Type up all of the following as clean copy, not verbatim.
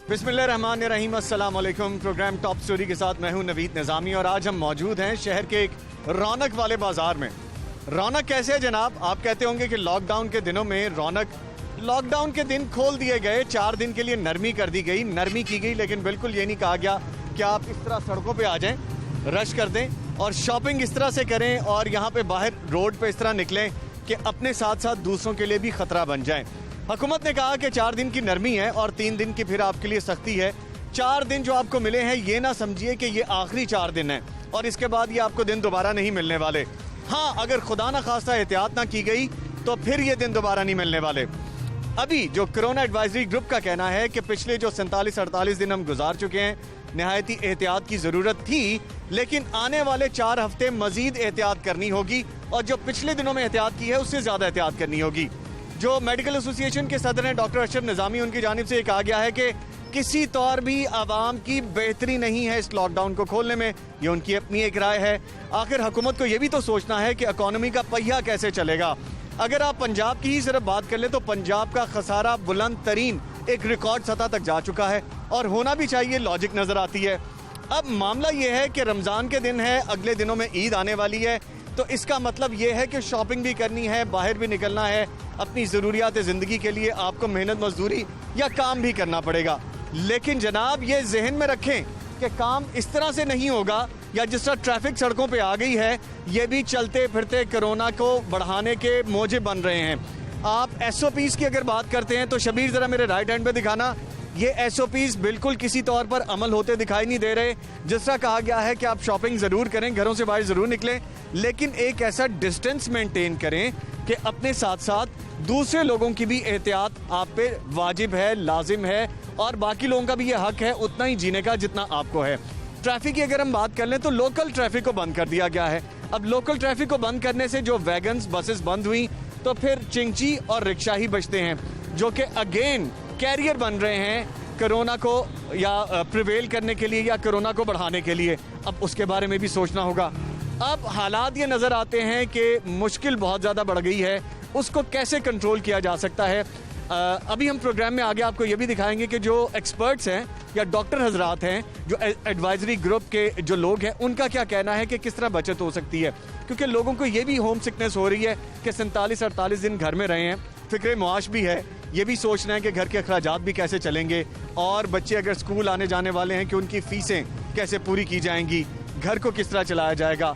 बिस्मिल्लाहिर्रहमानिर्रहीम, अस्सलाम वालेकुम। प्रोग्राम टॉप स्टोरी के साथ मैं हूं नवीद निज़ामी और आज हम मौजूद हैं शहर के एक रौनक वाले बाजार में। रौनक कैसे है जनाब? आप कहते होंगे कि लॉकडाउन के दिनों में रौनक, लॉकडाउन के दिन खोल दिए गए, 4 दिन के लिए नरमी कर दी गई, नरमी की गई, लेकिन बिल्कुल ये नहीं कहा गया कि आप इस तरह सड़कों पे आ जाएं, रश कर दें और शॉपिंग इस तरह से करें और यहाँ पे बाहर रोड पे इस तरह निकलें कि अपने साथ साथ दूसरों के लिए भी खतरा बन जाए। हुकूमत ने कहा कि 4 दिन की नरमी है और 3 दिन की फिर आपके लिए सख्ती है। 4 दिन जो आपको मिले हैं ये ना समझिए कि ये आखिरी 4 दिन है और इसके बाद ये आपको दिन दोबारा नहीं मिलने वाले। हाँ, अगर खुदा ना खास्ता एहतियात ना की गई तो फिर ये दिन दोबारा नहीं मिलने वाले। अभी जो कोरोना एडवाइजरी ग्रुप का कहना है कि पिछले जो 47-48 दिन हम गुजार चुके हैं, नहायती एहतियात की ज़रूरत थी, लेकिन आने वाले 4 हफ्ते मजीद एहतियात करनी होगी और जो पिछले दिनों में एहतियात की है उससे ज़्यादा एहतियात करनी होगी। जो मेडिकल एसोसिएशन के सदर हैं डॉक्टर अशरफ निज़ामी, उनकी जानिब से ये कहा गया है कि किसी तौर भी आवाम की बेहतरी नहीं है इस लॉकडाउन को खोलने में। ये उनकी अपनी एक राय है। आखिर हुकूमत को ये भी तो सोचना है कि इकॉनमी का पहिया कैसे चलेगा। अगर आप पंजाब की ही सिर्फ बात कर ले तो पंजाब का खसारा बुलंद तरीन एक रिकॉर्ड सतह तक जा चुका है और होना भी चाहिए, लॉजिक नज़र आती है। अब मामला ये है कि रमज़ान के दिन है, अगले दिनों में ईद आने वाली है, तो इसका मतलब ये है कि शॉपिंग भी करनी है, बाहर भी निकलना है, अपनी ज़रूरियात ज़िंदगी के लिए आपको मेहनत मजदूरी या काम भी करना पड़ेगा। लेकिन जनाब ये जहन में रखें कि काम इस तरह से नहीं होगा या जिस तरह ट्रैफिक सड़कों पे आ गई है, ये भी चलते फिरते कोरोना को बढ़ाने के मोजिब बन रहे हैं। आप SOPs की अगर बात करते हैं तो शबीर ज़रा मेरे राइट हैंड पे दिखाना, ये SOPs बिल्कुल किसी तौर पर अमल होते दिखाई नहीं दे रहे। जिस तरह कहा गया है कि आप शॉपिंग ज़रूर करें, घरों से बाहर ज़रूर निकलें, लेकिन एक ऐसा डिस्टेंस मेंटेन करें कि अपने साथ साथ दूसरे लोगों की भी एहतियात आप पे वाजिब है, लाजिम है और बाकी लोगों का भी ये हक है उतना ही जीने का जितना आपको है। ट्रैफिक की अगर हम बात कर लें तो लोकल ट्रैफिक को बंद कर दिया गया है। अब लोकल ट्रैफिक को बंद करने से जो वैगन्स, बसेस बंद हुई तो फिर चिंची और रिक्शा ही बचते हैं, जो कि अगेन कैरियर बन रहे हैं कोरोना को या प्रिवेल करने के लिए या कोरोना को बढ़ाने के लिए। अब उसके बारे में भी सोचना होगा। अब हालात ये नज़र आते हैं कि मुश्किल बहुत ज़्यादा बढ़ गई है, उसको कैसे कंट्रोल किया जा सकता है। अभी हम प्रोग्राम में आगे आपको ये भी दिखाएंगे कि जो एक्सपर्ट्स हैं या डॉक्टर हजरात हैं, जो एडवाइजरी ग्रुप के जो लोग हैं, उनका क्या कहना है कि किस तरह बचत हो सकती है, क्योंकि लोगों को ये भी होम सिकनेस हो रही है कि 47-48 दिन घर में रहे हैं, फिक्र मुआश भी है, ये भी सोच रहे हैं कि घर के अखराजात भी कैसे चलेंगे और बच्चे अगर स्कूल आने जाने वाले हैं कि उनकी फ़ीसें कैसे पूरी की जाएंगी, घर को किस तरह चलाया जाएगा।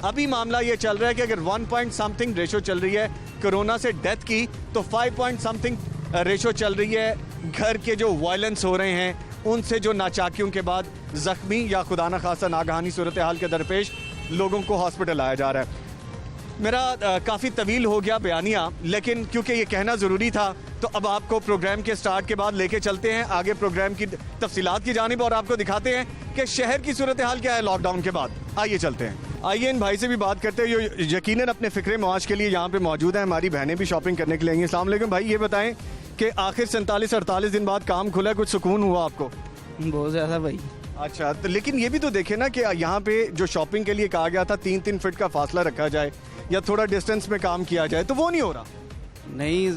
अभी मामला ये चल रहा है कि अगर 1 पॉइंट समथिंग रेशो चल रही है कोरोना से डेथ की, तो 5 पॉइंट समथिंग रेशो चल रही है घर के जो वायलेंस हो रहे हैं उनसे, जो नाचाकियों के बाद जख्मी या खुदा न खासा नागहानी सूरत हाल के दरपेश लोगों को हॉस्पिटल लाया जा रहा है। मेरा काफ़ी तवील हो गया बयानिया, लेकिन क्योंकि ये कहना ज़रूरी था तो अब आपको प्रोग्राम के स्टार्ट के बाद लेके चलते हैं आगे प्रोग्राम की तफसीलात की जानिब और आपको दिखाते हैं कि शहर की सूरत हाल क्या है लॉकडाउन के बाद। आइए चलते हैं, आइए इन भाई से भी बात करते हैं जो यकीनन अपने फ़िक्र मुआश के लिए यहाँ पे मौजूद है। हमारी बहनें भी शॉपिंग करने के लिए आएंगी। अस्सलाम वालेकुम भाई, ये बताएं कि आखिर 47-48 दिन बाद काम खुला, कुछ सुकून हुआ आपको? बहुत ज़्यादा भाई। अच्छा, तो लेकिन ये भी तो देखे ना कि यहाँ पे जो शॉपिंग के लिए कहा गया था 3-3 फीट का फासला रखा जाए या थोड़ा डिस्टेंस में काम किया जाए, तो वो नहीं हो रहा। नहीं,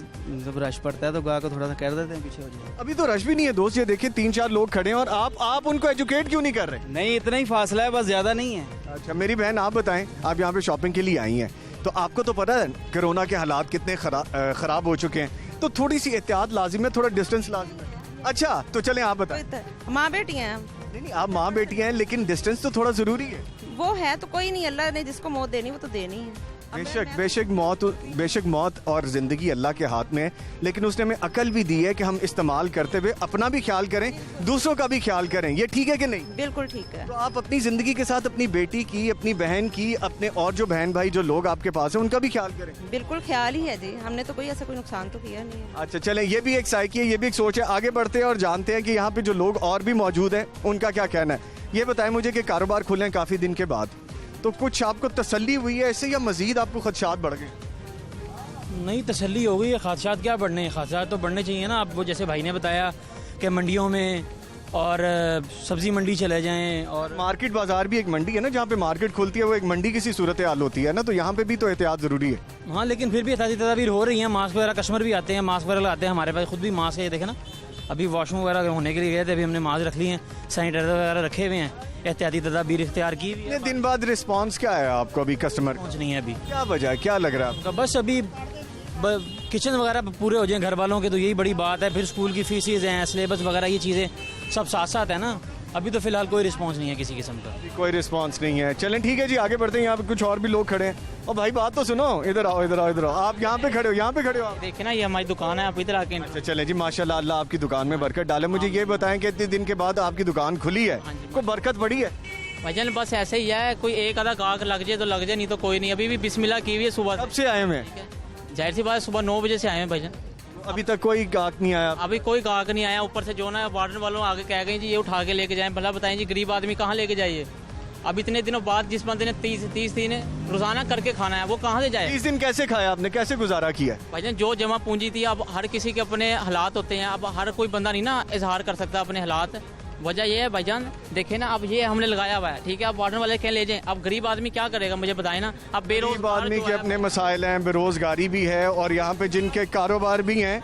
जब रश पड़ता है तो गा को थोड़ा सा कर देते हैं पीछे हो जाए। अभी तो रश भी नहीं है दोस्त, ये देखिए 3-4 लोग खड़े हैं और आप उनको एजुकेट क्यों नहीं कर रहे? नहीं, इतना ही फासला है, बस ज़्यादा नहीं है। अच्छा मेरी बहन, आप बताएं, आप यहाँ पे शॉपिंग के लिए आई हैं तो आपको तो पता है कोरोना के हालात कितने खराब हो चुके हैं, तो थोड़ी सी एहतियात लाजिम है, थोड़ा डिस्टेंस लाजिम है। अच्छा तो चलें आप बताएं। माँ बेटी हैं। नहीं, आप माँ बेटी हैं, लेकिन डिस्टेंस तो थोड़ा जरूरी है। वो है तो कोई नहीं, अल्लाह ने जिसको मौत देनी वो तो देनी है। बेशक मौत और जिंदगी अल्लाह के हाथ में है, लेकिन उसने हमें अकल भी दी है कि हम इस्तेमाल करते हुए अपना भी ख्याल करें, दूसरों का भी ख्याल करें। ये ठीक है कि नहीं? बिल्कुल ठीक है। तो आप अपनी जिंदगी के साथ अपनी बेटी की, अपनी बहन की, अपने और जो बहन भाई जो लोग आपके पास हैं उनका भी ख्याल करें। बिल्कुल ख्याल ही है जी, हमने तो कोई ऐसा कोई नुकसान तो किया नहीं है। अच्छा चलें, ये भी एक साइकी है, ये भी एक सोच है। आगे बढ़ते हैं और जानते हैं कि यहाँ पे जो लोग और भी मौजूद हैं उनका क्या कहना है। ये बताएं मुझे कि कारोबार खुले काफ़ी दिन के बाद, तो कुछ आपको तसल्ली हुई है ऐसे या मजीद आपको खदशात बढ़ गए? नहीं, तसल्ली हो गई है। खदशात क्या बढ़ने हैं, खदशात तो बढ़ने चाहिए ना। आप वो जैसे भाई ने बताया कि मंडियों में और सब्जी मंडी चले जाएं, और मार्केट बाजार भी एक मंडी है ना, जहाँ पे मार्केट खुलती है वो एक मंडी किसी सूरत हाल होती है ना, तो यहाँ पे भी तो एहतियात जरूरी है। हाँ, लेकिन फिर भी एहतियाती तदाबीर हो रही हैं। मास्क वगैरह कस्टमर भी आते हैं, मास्क वगैरह लगाते हैं, हमारे पास खुद भी मास्क है, ये देखे ना, अभी वॉशरूम वगैरह होने के लिए गए थे, अभी हमने मास्क रख लिए हैं, सैनिटाइजर वगैरह रखे हुए हैं, एहतियाती तदाबीर इख्तियार की हुई है। कितने दिन बाद रिस्पांस क्या है आपको अभी कस्टमर? पहुँच नहीं है अभी। क्या वजह है, क्या लग रहा है आपको? तो बस अभी किचन वगैरह पूरे हो जाए घर वालों के तो यही बड़ी बात है, फिर स्कूल की फीसेज हैं, सिलेबस वगैरह, ये चीज़ें सब साथ साथ है ना। अभी तो फिलहाल कोई रिस्पांस नहीं है किसी किस्म का। कोई रिस्पांस नहीं है। चलें ठीक है जी, आगे बढ़ते हैं। यहाँ पे कुछ और भी लोग खड़े हैं। और भाई बात तो सुनो, इधर आओ इधर आओ इधर आओ। आप यहाँ पे खड़े हो, यहाँ पे खड़े हो आप। देखिए ना, ये हमारी दुकान है, आप इधर आके। अच्छा चलें जी, माशाल्लाह, अल्लाह आपकी दुकान में बरकत डाले। मुझे ये बताएं कि इतने दिन के बाद आपकी दुकान खुली है, कोई बरकत पड़ी है? भाईजान बस ऐसे ही है, कोई एक आधा गाहक लग जाए तो लग जाए, नहीं तो कोई नहीं। अभी भी बिस्मिल्लाह की हुई है सुबह। कब से आए हुए हैं? जाहिर सी बात, सुबह 9 बजे से आए हैं भाईजान। अभी तक कोई गाहक नहीं आया? अभी कोई गाहक नहीं आया। ऊपर से जो ना वार्डन वालों आगे कह गए जी ये उठा के लेके जाएं। भला बताएं जी, गरीब आदमी कहाँ लेके जाइए? अब इतने दिनों बाद जिस बंदे ने 30 दिन रोजाना करके खाना है, वो कहाँ से जाए? 30 दिन कैसे खाया आपने, कैसे गुजारा किया? भाईजान जो जमा पूंजी थी, अब हर किसी के अपने हालात होते हैं। अब हर कोई बंदा नहीं ना इजहार कर सकता अपने हालात। वजह ये है भाईजान, देखे ना, अब ये हमने लगाया हुआ है, ठीक है, अब वार्डन वाले कह ले जाएं। अब गरीब आदमी क्या करेगा, मुझे बताएं ना। अब बेरोजगार आदमी जो के है, अपने मसाइल हैं, बेरोजगारी भी है, और यहाँ पे जिनके कारोबार भी हैं,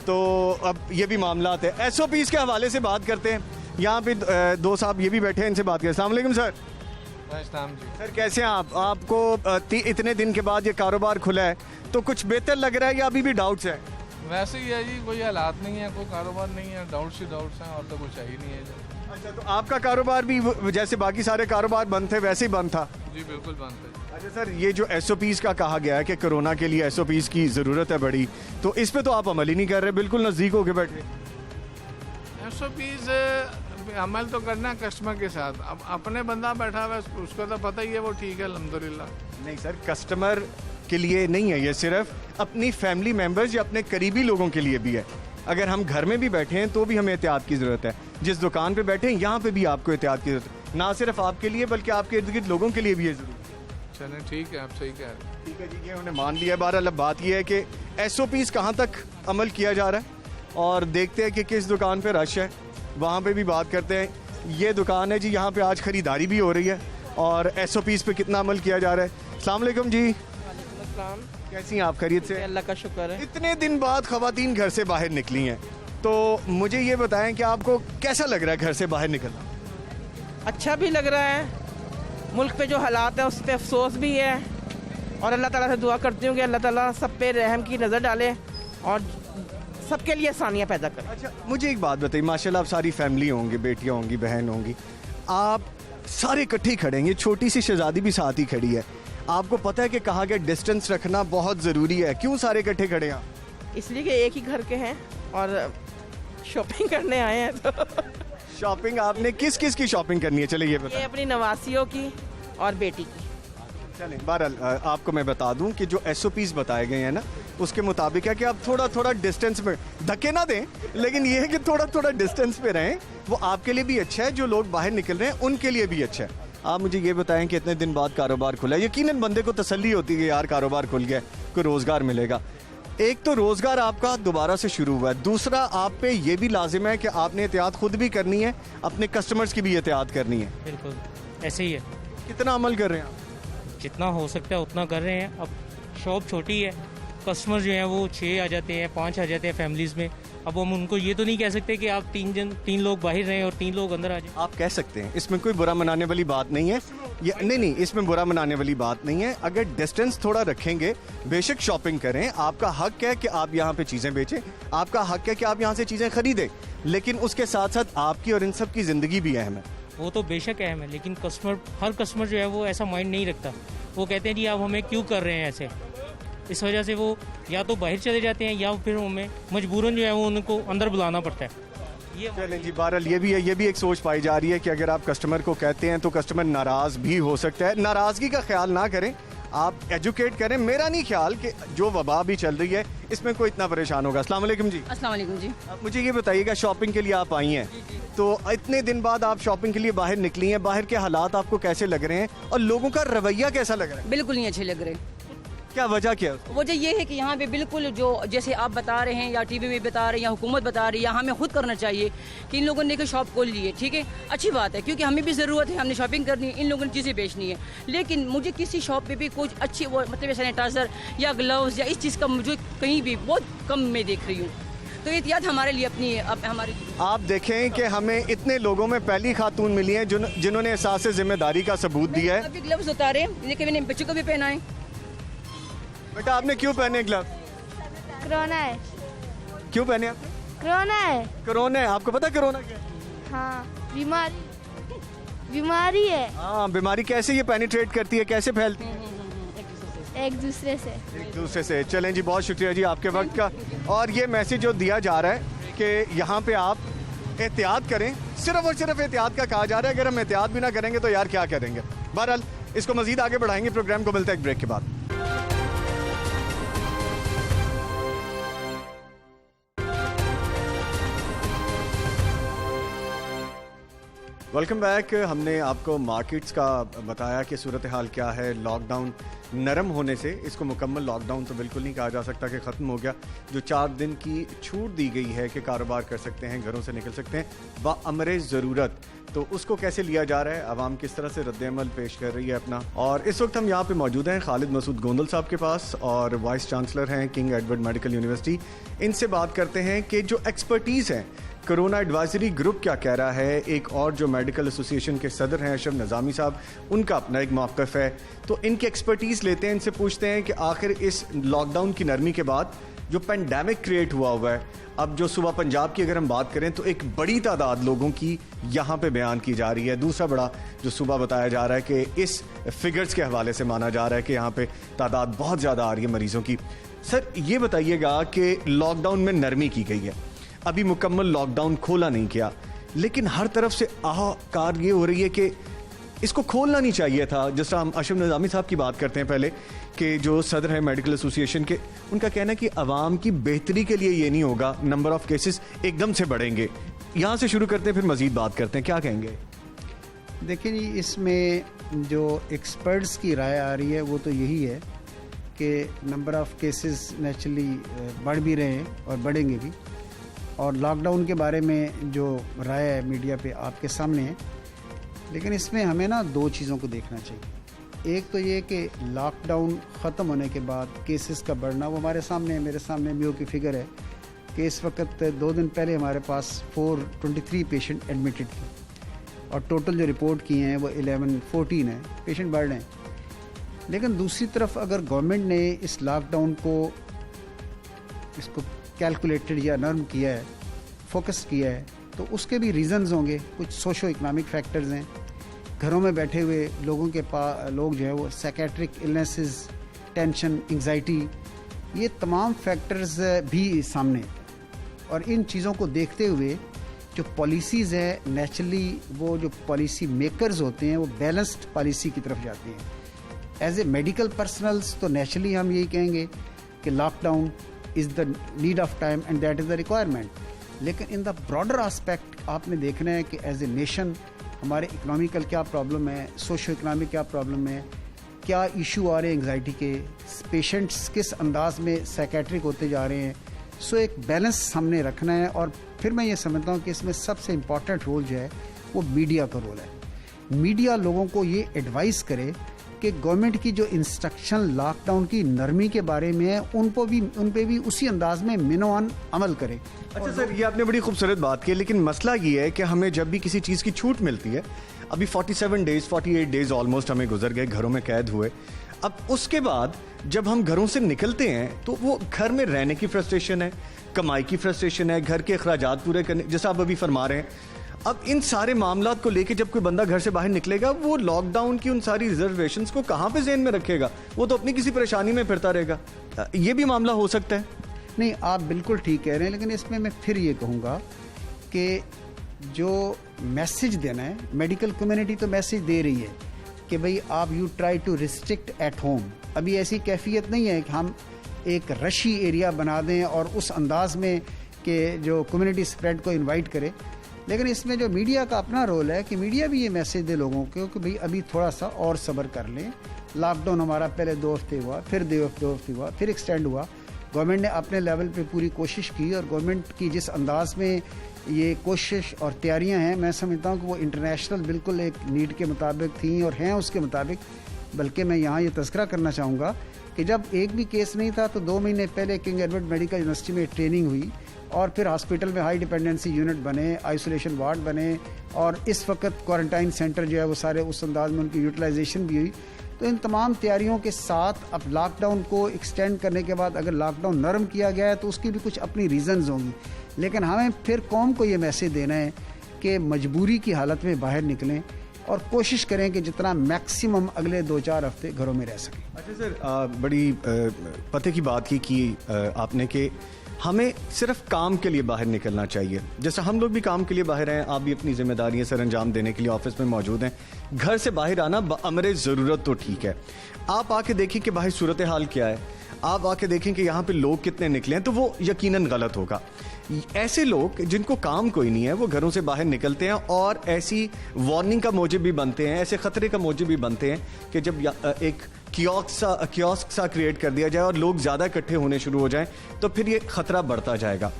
तो अब ये भी मामला है। SOPs के हवाले से बात करते हैं। यहाँ पे दो साहब ये भी बैठे हैं, इनसे बात करें। अस्सलाम वालेकुम सर। सर कैसे हैं आप? आपको इतने दिन के बाद ये कारोबार खुला है तो कुछ बेहतर लग रहा है या अभी भी डाउट्स है? वैसे ही है जी, कोई हालात नहीं है, कोई कारोबार नहीं है, डाउट्स ही डाउट्स हैं, और तो कुछ है ही नहीं है जी। अच्छा, तो आपका कारोबार भी जैसे बाकी सारे कारोबार बंद थे वैसे ही बंद था? जी बिल्कुल बंद है। अच्छा सर, ये जो SOPs का कहा गया है कि कोरोना के लिए SOPs की ज़रूरत है बड़ी, तो इस पे तो आप अमल ही नहीं कर रहे, बिल्कुल नज़दीक होके बैठे। SOPs अमल तो करना कस्टमर के साथ। अब अपने बंदा बैठा हुआ है, उसको तो पता ही है, वो ठीक है अल्हम्दुलिल्लाह। नहीं सर, कस्टमर के लिए नहीं है ये, सिर्फ अपनी फैमिली मेम्बर्स या अपने करीबी लोगों के लिए भी है। अगर हम घर में भी बैठे हैं तो भी हमें एहतियात की ज़रूरत है। जिस दुकान पे बैठे हैं यहाँ पे भी आपको एहतियात की ज़रूरत है, ना सिर्फ आपके लिए बल्कि आपके इर्द गिर्द लोगों के लिए भी है ज़रूरी। चलें ठीक है, आप सही कह रहे हैं। ठीक है जी, ये उन्हें मान लिया। बहरहाल अब बात यह है कि SOPs कहाँ तक अमल किया जा रहा है, और देखते हैं कि किस दुकान पे रश है, वहाँ पे भी बात करते हैं। ये दुकान है जी, यहाँ पे आज ख़रीदारी भी हो रही है, और SOPs पे कितना अमल किया जा रहा है। अस्सलाम वालेकुम जी। कैसी हैं आप, खैरियत से? अल्लाह का शुक्र है। इतने दिन बाद ख़वातीन घर से बाहर निकली हैं, तो मुझे ये बताएं कि आपको कैसा लग रहा है घर से बाहर निकलना? अच्छा भी लग रहा है, मुल्क पे जो हालात है उस पर अफसोस भी है, और अल्लाह ताला से दुआ करती हूँ कि अल्लाह ताला सब पे रहम की नज़र डाले और सबके लिए आसानियाँ पैदा करे। अच्छा मुझे एक बात बताइए, माशाल्लाह आप सारी फैमिली होंगी, बेटियाँ होंगी, बहन होंगी, आप सारे इकट्ठे खड़े हैं, ये छोटी सी शहजादी भी साथ ही खड़ी है। आपको पता है कि कहा गया डिस्टेंस रखना बहुत ज़रूरी है, क्यों सारे इकट्ठे खड़े हैं? इसलिए कि एक ही घर के हैं और शॉपिंग करने आए हैं। तो शॉपिंग आपने किस किस की शॉपिंग करनी है, चले ये ये बताएं। अपनी नवासियों की और बेटी की। चलें, बहरहाल आपको मैं बता दूं कि जो SOPs बताए गए हैं ना, उसके मुताबिक है कि आप थोड़ा थोड़ा डिस्टेंस में, धक्के ना दें, लेकिन ये है कि थोड़ा थोड़ा डिस्टेंस पे रहें। वो आपके लिए भी अच्छा है, जो लोग बाहर निकल रहे हैं उनके लिए भी अच्छा है। आप मुझे ये बताएं कि इतने दिन बाद कारोबार खुला है, यकीनन बंदे को तसल्ली होती है कि यार कारोबार खुल गया, कोई रोज़गार मिलेगा। एक तो रोज़गार आपका दोबारा से शुरू हुआ है, दूसरा आप पे ये भी लाजिम है कि आपने एहतियात खुद भी करनी है, अपने कस्टमर्स की भी एहतियात करनी है। बिल्कुल ऐसे ही है, कितना अमल कर रहे हैं आप? जितना हो सकता है उतना कर रहे हैं। अब शॉप छोटी है, कस्टमर जो है वो 6 आ जाते हैं, 5 आ जाते हैं फैमिलीज़ में। अब हम उनको ये तो नहीं कह सकते कि आप 3 लोग बाहर रहें और 3 लोग अंदर आ जाएं। आप कह सकते हैं, इसमें कोई बुरा मनाने वाली बात नहीं है। ये नहीं, इसमें बुरा मनाने वाली बात नहीं है। अगर डिस्टेंस थोड़ा रखेंगे, बेशक शॉपिंग करें, आपका हक है कि आप यहाँ पे चीज़ें बेचें, आपका हक है कि आप यहाँ से चीज़ें खरीदें, लेकिन उसके साथ साथ आपकी और इन सब की ज़िंदगी भी अहम है। वो तो बेशक अहम है, लेकिन हर कस्टमर जो है वो ऐसा माइंड नहीं रखता। वो कहते हैं जी आप हमें क्यों कर रहे हैं ऐसे। इस वजह से वो या तो बाहर चले जाते हैं या फिर हमें मजबूरन जो है वो उनको अंदर बुलाना पड़ता है। ये चलें जी, बहरहाल ये भी है, ये भी एक सोच पाई जा रही है कि अगर आप कस्टमर को कहते हैं तो कस्टमर नाराज़ भी हो सकता है। नाराज़गी का ख्याल ना करें, आप एजुकेट करें। मेरा नहीं ख्याल कि जो वबा भी चल रही है इसमें कोई इतना परेशान होगा। अस्सलाम वालेकुम जी। अस्सलाम वालेकुम जी। अब मुझे ये बताइएगा, शॉपिंग के लिए आप आई हैं, तो इतने दिन बाद आप शॉपिंग के लिए बाहर निकली हैं, बाहर के हालात आपको कैसे लग रहे हैं और लोगों का रवैया कैसा लग रहा है? बिल्कुल नहीं अच्छे लग रहे। क्या वजह क्या है? वजह ये है कि यहाँ पे बिल्कुल जो जैसे आप बता रहे हैं या टीवी में बता रहे हैं या हुकूमत बता रही है, या हमें खुद करना चाहिए कि इन लोगों ने एक शॉप खोल ली है, ठीक है, अच्छी बात है, क्योंकि हमें भी ज़रूरत है, हमने शॉपिंग करनी है, इन लोगों ने चीज़ें बेचनी है। लेकिन मुझे किसी शॉप पे भी कुछ अच्छी वो मतलब सैनिटाइज़र या ग्लव्स या इस चीज़ का मुझे कहीं भी बहुत कम मैं देख रही हूँ। तो एहतियात हमारे लिए अपनी हमारे लिए। आप देखें कि हमें इतने लोगों में पहली खातून मिली हैं जिन्होंने एहसास जिम्मेदारी का सबूत दिया है। अभी ग्लव्स उतारे, लेकिन मैंने बच्चों को भी पहनाए। बेटा आपने क्यों पहने ग्लव? कोरोना है। क्यों पहने आप? कोरोना है। कोरोना है, आपको पता कोरोना क्या है? हाँ, बीमारी है। हाँ, बीमारी कैसे ये पेनिट्रेट करती है, कैसे फैलती है? एक दूसरे से। एक दूसरे से। चलें जी, बहुत शुक्रिया जी आपके वक्त का। और ये मैसेज जो दिया जा रहा है कि यहाँ पे आप एहतियात करें, सिर्फ और सिर्फ एहतियात का कहा जा रहा है। अगर हम एहतियात भी ना करेंगे तो यार क्या करेंगे। बहरहाल इसको मजीद आगे बढ़ाएंगे, प्रोग्राम को मिलता है एक ब्रेक के बाद। Welcome back. हमने आपको मार्केट्स का बताया कि सूरत हाल क्या है। लॉकडाउन नरम होने से, इसको मुकम्मल लॉकडाउन तो बिल्कुल नहीं कहा जा सकता कि ख़त्म हो गया, जो 4 दिन की छूट दी गई है कि कारोबार कर सकते हैं, घरों से निकल सकते हैं बअमरे ज़रूरत, तो उसको कैसे लिया जा रहा है, आवाम किस तरह से रद्द-ए-अमल पेश कर रही है अपना। और इस वक्त हम यहाँ पे मौजूद हैं खालिद मसूद गोंदल साहब के पास, और वाइस चांसलर हैं किंग एडवर्ड मेडिकल यूनिवर्सिटी। इनसे बात करते हैं कि जो एक्सपर्टीज़ हैं, कोरोना एडवाइजरी ग्रुप क्या कह रहा है। एक और जो मेडिकल एसोसिएशन के सदर हैं अशरफ निज़ामी साहब, उनका अपना एक मौक़िफ़ है, तो इनकी एक्सपर्टीज़ लेते हैं, इनसे पूछते हैं कि आखिर इस लॉकडाउन की नरमी के बाद जो पेंडेमिक क्रिएट हुआ है, अब जो सुबह पंजाब की अगर हम बात करें तो एक बड़ी तादाद लोगों की यहाँ पे बयान की जा रही है। दूसरा बड़ा जो सुबह बताया जा रहा है कि इस फिगर्स के हवाले से माना जा रहा है कि यहाँ पे तादाद बहुत ज़्यादा आ रही है मरीज़ों की। सर ये बताइएगा कि लॉकडाउन में नरमी की गई है, अभी मुकम्मल लॉकडाउन खोला नहीं किया, लेकिन हर तरफ से आकार ये हो रही है कि इसको खोलना नहीं चाहिए था। जिस तरह हम अशरफ निज़ामी साहब की बात करते हैं पहले, कि जो सदर है मेडिकल एसोसिएशन के, उनका कहना है कि आवाम की बेहतरी के लिए ये नहीं होगा, नंबर ऑफ केसेस एकदम से बढ़ेंगे। यहाँ से शुरू करते हैं, फिर मजीद बात करते हैं, क्या कहेंगे? देखिए जी, इसमें जो एक्सपर्ट्स की राय आ रही है वो तो यही है कि नंबर ऑफ केसेस नेचुरली बढ़ भी रहे हैं और बढ़ेंगे भी, और लॉकडाउन के बारे में जो राय है मीडिया पे आपके सामने है। लेकिन इसमें हमें ना 2 चीज़ों को देखना चाहिए। एक तो ये कि लॉकडाउन ख़त्म होने के बाद केसेस का बढ़ना, वो हमारे सामने है, मेरे सामने म्यू की फिगर है कि इस वक्त 2 दिन पहले हमारे पास 423 पेशेंट एडमिटेड थे, और टोटल जो रिपोर्ट किए हैं वो 1114 है, पेशेंट बढ़ रहे हैं। लेकिन दूसरी तरफ अगर गवर्नमेंट ने इस लॉकडाउन को इसको कैलकुलेटेड या नर्म किया है, फोकस किया है, तो उसके भी रीज़न्स होंगे। कुछ सोशो इकनॉमिक फैक्टर्स हैं, घरों में बैठे हुए लोगों के पास लोग जो है वो साइकेट्रिक इलनेसेस, टेंशन, एंग्जाइटी, ये तमाम फैक्टर्स भी सामने। और इन चीज़ों को देखते हुए जो पॉलिसीज़ है, नेचुरली वो जो पॉलिसी मेकर्स होते हैं वो बैलेंस्ड पॉलिसी की तरफ जाते हैं। एज ए मेडिकल पर्सनल्स तो नेचुरली हम यही कहेंगे कि lockdown is the need of time and that is the requirement. लेकिन इन द ब्रॉडर आस्पेक्ट आपने देखना है कि एज ए नेशन हमारे इकोनॉमिकल क्या प्रॉब्लम है, सोशो इकोनॉमिक क्या प्रॉब्लम है, क्या इशू आ रहे हैं एंग्जाइटी के, पेशेंट्स किस अंदाज में साइकेट्रिक होते जा रहे हैं। सो एक बैलेंस हमने रखना है। और फिर मैं ये समझता हूँ कि इसमें सबसे इम्पॉर्टेंट रोल जो है वो मीडिया का रोल है। मीडिया लोगों को ये एडवाइस करे कि गवर्नमेंट की जो इंस्ट्रक्शन लॉकडाउन की नरमी के बारे में है उन पे भी उसी अंदाज में मिनोअन अमल करे। अच्छा सर, ये आपने बड़ी खूबसूरत बात की, लेकिन मसला ये है कि हमें जब भी किसी चीज़ की छूट मिलती है, अभी 48 डेज ऑलमोस्ट हमें गुजर गए घरों में कैद हुए, अब उसके बाद जब हम घरों से निकलते हैं तो वो घर में रहने की फ्रस्ट्रेशन है, कमाई की फ्रस्ट्रेशन है, घर के अखराजात पूरे करने, जैसा आप अभी फरमा रहे हैं। अब इन सारे मामलात को लेके जब कोई बंदा घर से बाहर निकलेगा, वो लॉकडाउन की उन सारी रिजर्वेशंस को कहाँ पे ज़हन में रखेगा? वो तो अपनी किसी परेशानी में फिरता रहेगा। ये भी मामला हो सकता है। नहीं, आप बिल्कुल ठीक कह रहे हैं, लेकिन इसमें मैं फिर ये कहूँगा कि जो मैसेज देना है, मेडिकल कम्युनिटी तो मैसेज दे रही है कि भाई आप you try to restrict at home. अभी ऐसी कैफियत नहीं है कि हम एक रशी एरिया बना दें और उस अंदाज में कि जो कम्युनिटी स्प्रेड को इन्वाइट करे। लेकिन इसमें जो मीडिया का अपना रोल है कि मीडिया भी ये मैसेज दे लोगों को कि भाई अभी थोड़ा सा और सब्र कर लें। लॉकडाउन हमारा पहले 2 हफ्ते हुआ, फिर 2 हफ्ते हुआ, फिर एक्सटेंड हुआ। गवर्नमेंट ने अपने लेवल पे पूरी कोशिश की, और गवर्नमेंट की जिस अंदाज में ये कोशिश और तैयारियां हैं, मैं समझता हूँ कि वो इंटरनेशनल बिल्कुल एक नीड के मुताबिक थी और हैं उसके मुताबिक। बल्कि मैं यहाँ ये तज़किरा करना चाहूँगा कि जब एक भी केस नहीं था तो 2 महीने पहले किंग एडवर्ड मेडिकल यूनिवर्सिटी में ट्रेनिंग हुई, और फिर हॉस्पिटल में हाई डिपेंडेंसी यूनिट बने, आइसोलेशन वार्ड बने, और इस वक्त क्वारंटाइन सेंटर जो है वो सारे उस अंदाज में उनकी यूटिलाइजेशन भी हुई। तो इन तमाम तैयारियों के साथ अब लॉकडाउन को एक्सटेंड करने के बाद अगर लॉकडाउन नरम किया गया है तो उसकी भी कुछ अपनी रीज़न्स होंगी, लेकिन हमें फिर कौम को ये मैसेज देना है कि मजबूरी की हालत में बाहर निकलें और कोशिश करें कि जितना मैक्सिमम अगले 2-4 हफ्ते घरों में रह सकें। अच्छा सर, बड़ी पते की बात की आपने कि हमें सिर्फ काम के लिए बाहर निकलना चाहिए। जैसे हम लोग भी काम के लिए बाहर हैं, आप भी अपनी जिम्मेदारियां सर अंजाम देने के लिए ऑफिस में मौजूद हैं। घर से बाहर आना बअमरे ज़रूरत तो ठीक है, आप आके देखें कि बाहर सूरत हाल क्या है, आप आके देखें कि यहाँ पे लोग कितने निकले हैं, तो वो यकीनन गलत होगा। ऐसे लोग जिनको काम कोई नहीं है वो घरों से बाहर निकलते हैं और ऐसी वार्निंग का मौजब भी बनते हैं, ऐसे ख़तरे का मौजब भी बनते हैं कि जब एक कियोस्क सा क्रिएट कर दिया जाए और लोग ज़्यादा इकट्ठे होने शुरू हो जाएं तो फिर ये ख़तरा बढ़ता जाएगा।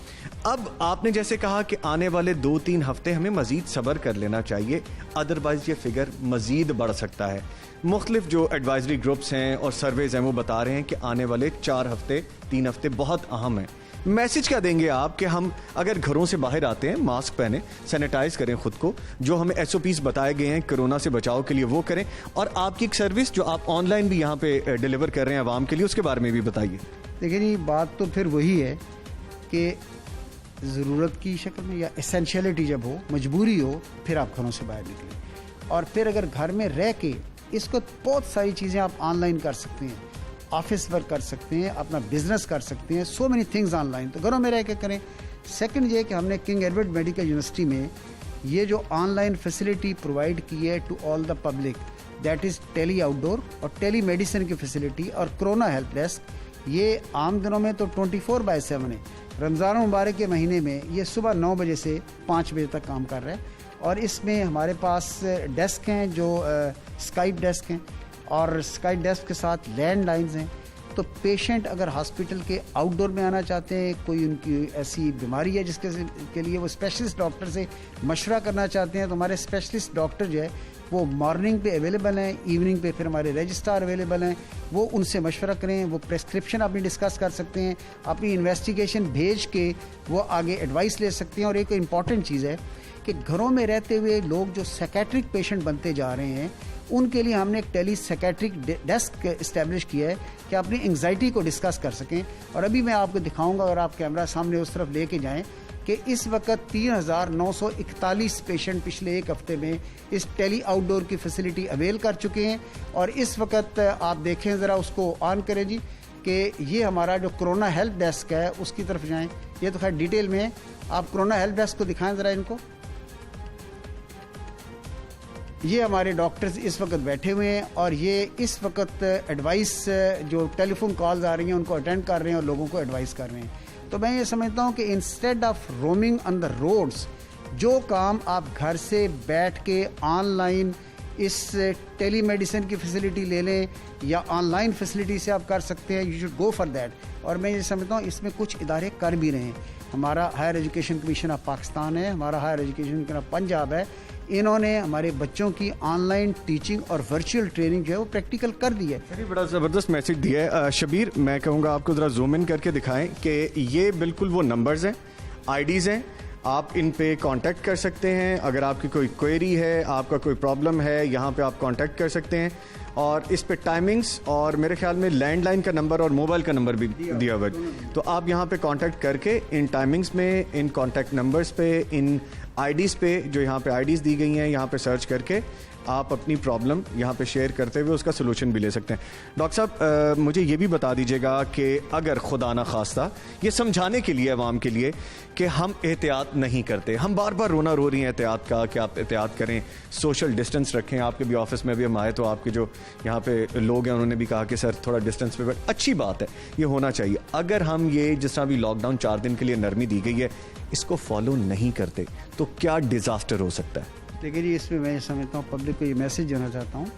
अब आपने जैसे कहा कि आने वाले 2-3 हफ्ते हमें मज़ीद सब्र कर लेना चाहिए, अदरवाइज़ ये फिगर मज़ीद बढ़ सकता है। मुख्तलिफ जो एडवाइजरी ग्रुप्स हैं और सर्वेज हैं वो बता रहे हैं कि आने वाले 3 हफ्ते बहुत अहम हैं। मैसेज क्या देंगे आप कि हम अगर घरों से बाहर आते हैं मास्क पहने, सैनिटाइज करें खुद को, जो हमें SOPs बताए गए हैं कोरोना से बचाव के लिए वो करें, और आपकी एक सर्विस जो आप ऑनलाइन भी यहाँ पे डिलीवर कर रहे हैं आवाम के लिए, उसके बारे में भी बताइए। देखिए ये बात तो फिर वही है कि ज़रूरत की शक्ल में या एसेंशियलिटी जब हो, मजबूरी हो, फिर आप घरों से बाहर निकलें। और फिर अगर घर में रह के इसको बहुत सारी चीज़ें आप ऑनलाइन कर सकते हैं, ऑफिस वर्क कर सकते हैं, अपना बिजनेस कर सकते हैं, सो मेनी थिंग्स ऑनलाइन, तो घरों में रह के करें। सेकंड ये कि हमने किंग एडवर्ड मेडिकल यूनिवर्सिटी में ये जो ऑनलाइन फैसिलिटी प्रोवाइड की है to all the public, that is tele outdoor और टेली मेडिसिन की फैसिलिटी और कोरोना हेल्प डेस्क, ये आम दिनों में तो 24/7 है। रमज़ान मुबारक के महीने में ये सुबह 9 बजे से 5 बजे तक काम कर रहा है, और इसमें हमारे पास डेस्क हैं जो स्काइप डेस्क हैं, और स्काइप डेस्क के साथ लैंडलाइंस हैं। तो पेशेंट अगर हॉस्पिटल के आउटडोर में आना चाहते हैं, कोई उनकी ऐसी बीमारी है जिसके के लिए वो स्पेशलिस्ट डॉक्टर से मशवरा करना चाहते हैं, तो हमारे स्पेशलिस्ट डॉक्टर जो है वो मॉर्निंग पे अवेलेबल हैं, इवनिंग पे फिर हमारे रजिस्ट्रार अवेलेबल हैं, वो उनसे मशवरा करें, वो प्रेस्क्रिप्शन अपनी डिस्कस कर सकते हैं, अपनी इन्वेस्टिगेशन भेज के वो आगे एडवाइस ले सकते हैं। और एक इम्पॉर्टेंट चीज़ है कि घरों में रहते हुए लोग जो साइकेट्रिक पेशेंट बनते जा रहे हैं, उनके लिए हमने एक टेली साइकेट्रिक डेस्क इस्टेब्लिश किया है कि अपनी एंग्जाइटी को डिस्कस कर सकें। और अभी मैं आपको दिखाऊंगा, अगर आप कैमरा सामने उस तरफ लेके जाएं, कि इस वक्त 3,941 पेशेंट पिछले एक हफ्ते में इस टेली आउटडोर की फैसिलिटी अवेल कर चुके हैं। और इस वक्त आप देखें, ज़रा उसको ऑन करें जी, कि ये हमारा जो कोरोना हेल्प डेस्क है उसकी तरफ जाएं। ये तो खैर डिटेल में है, आप कोरोना हेल्प डेस्क को दिखाएं ज़रा इनको। ये हमारे डॉक्टर्स इस वक्त बैठे हुए हैं और ये इस वक्त एडवाइस जो टेलीफोन कॉल्स आ रही हैं उनको अटेंड कर रहे हैं और लोगों को एडवाइस कर रहे हैं। तो मैं ये समझता हूँ कि instead of roaming on the roads, जो काम आप घर से बैठ के ऑनलाइन इस टेली मेडिसिन की फैसिलिटी ले लें या ऑनलाइन फैसिलिटी से आप कर सकते हैं, you should go for that. और मैं ये समझता हूँ इसमें कुछ इदारे कर भी रहे हैं। हमारा higher education commission of Pakistan है, हमारा higher education commission of Punjab है, इन्होंने हमारे बच्चों की ऑनलाइन टीचिंग और वर्चुअल ट्रेनिंग जो है वो प्रैक्टिकल कर दी है। बड़ा ज़बरदस्त मैसेज दिया है शबीर। मैं कहूँगा आपको ज़रा जूम इन करके दिखाएं कि ये बिल्कुल वो नंबर्स हैं, आईडीज़ हैं, आप इन पे कांटेक्ट कर सकते हैं। अगर आपकी कोई क्वेरी है, आपका कोई प्रॉब्लम है, यहाँ पे आप कांटेक्ट कर सकते हैं। और इस पे टाइमिंग्स और मेरे ख्याल में लैंडलाइन का नंबर और मोबाइल का नंबर भी दिया हुआ है। तो आप यहाँ पे कांटेक्ट करके इन टाइमिंग्स में, इन कांटेक्ट नंबर्स पे, इन आईडीज़ पे, जो यहाँ पे आईडीज़ दी गई हैं, यहाँ पे सर्च करके आप अपनी प्रॉब्लम यहाँ पे शेयर करते हुए उसका सोल्यूशन भी ले सकते हैं। डॉक्टर साहब, मुझे ये भी बता दीजिएगा कि अगर खुदा ना खास्ता, ये समझाने के लिए अवाम के लिए कि हम एहतियात नहीं करते, हम बार बार रोना रो रही हैं एहतियात का कि आप एहतियात करें, सोशल डिस्टेंस रखें। आपके भी ऑफिस में भी हम आए तो आपके जो यहाँ पे लोग हैं उन्होंने भी कहा कि सर थोड़ा डिस्टेंस पे बैठ, अच्छी बात है, ये होना चाहिए। अगर हम ये जिस तरह भी लॉकडाउन 4 दिन के लिए नरमी दी गई है, इसको फॉलो नहीं करते तो क्या डिज़ास्टर हो सकता है? देखिए जी, इसमें मैं समझता हूँ पब्लिक को ये मैसेज देना चाहता हूँ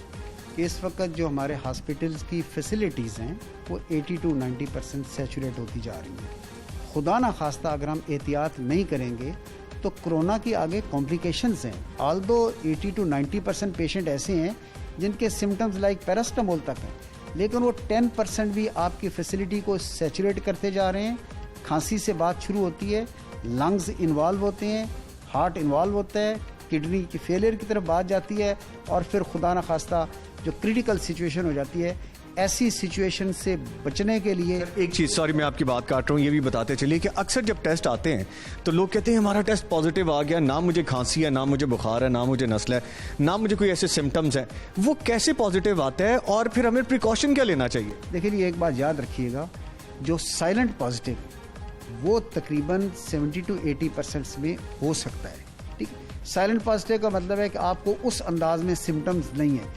कि इस वक्त जो हमारे हॉस्पिटल्स की फैसिलिटीज़ हैं वो 80 to 90% सैचुरेट होती जा रही हैं। खुदा ना खास्ता अगर हम एहतियात नहीं करेंगे तो कोरोना की आगे कॉम्प्लिकेशंस हैं। ऑल्दो 80 to 90% पेशेंट ऐसे हैं जिनके सिम्टम्स लाइक पैरास्टामोल तक हैं, लेकिन वो 10% भी आपकी फैसिलिटी को सैचुरेट करते जा रहे हैं। खांसी से बात शुरू होती है लंग्स इन्वॉल्व होते हैं, हार्ट इन्वॉल्व होता है, किडनी की फेलियर की तरफ बात जाती है, और फिर खुदा न खास्ता जो क्रिटिकल सिचुएशन हो जाती है, ऐसी सिचुएशन से बचने के लिए एक चीज़, सॉरी मैं आपकी बात काट रहा हूँ, ये भी बताते चलिए कि अक्सर जब टेस्ट आते हैं तो लोग कहते हैं हमारा टेस्ट पॉजिटिव आ गया, ना मुझे खांसी है, ना मुझे बुखार है, ना मुझे नस्ल है, ना मुझे कोई ऐसे सिम्टम्स हैं, वो कैसे पॉजिटिव आता है और फिर हमें प्रिकॉशन क्या लेना चाहिए? देखिए एक बात याद रखिएगा, जो साइलेंट पॉजिटिव वो तकरीबन 70 to 80% में हो सकता है, ठीक है। साइलेंट पॉजिटिव का मतलब है कि आपको उस अंदाज में सिम्टम्स नहीं है,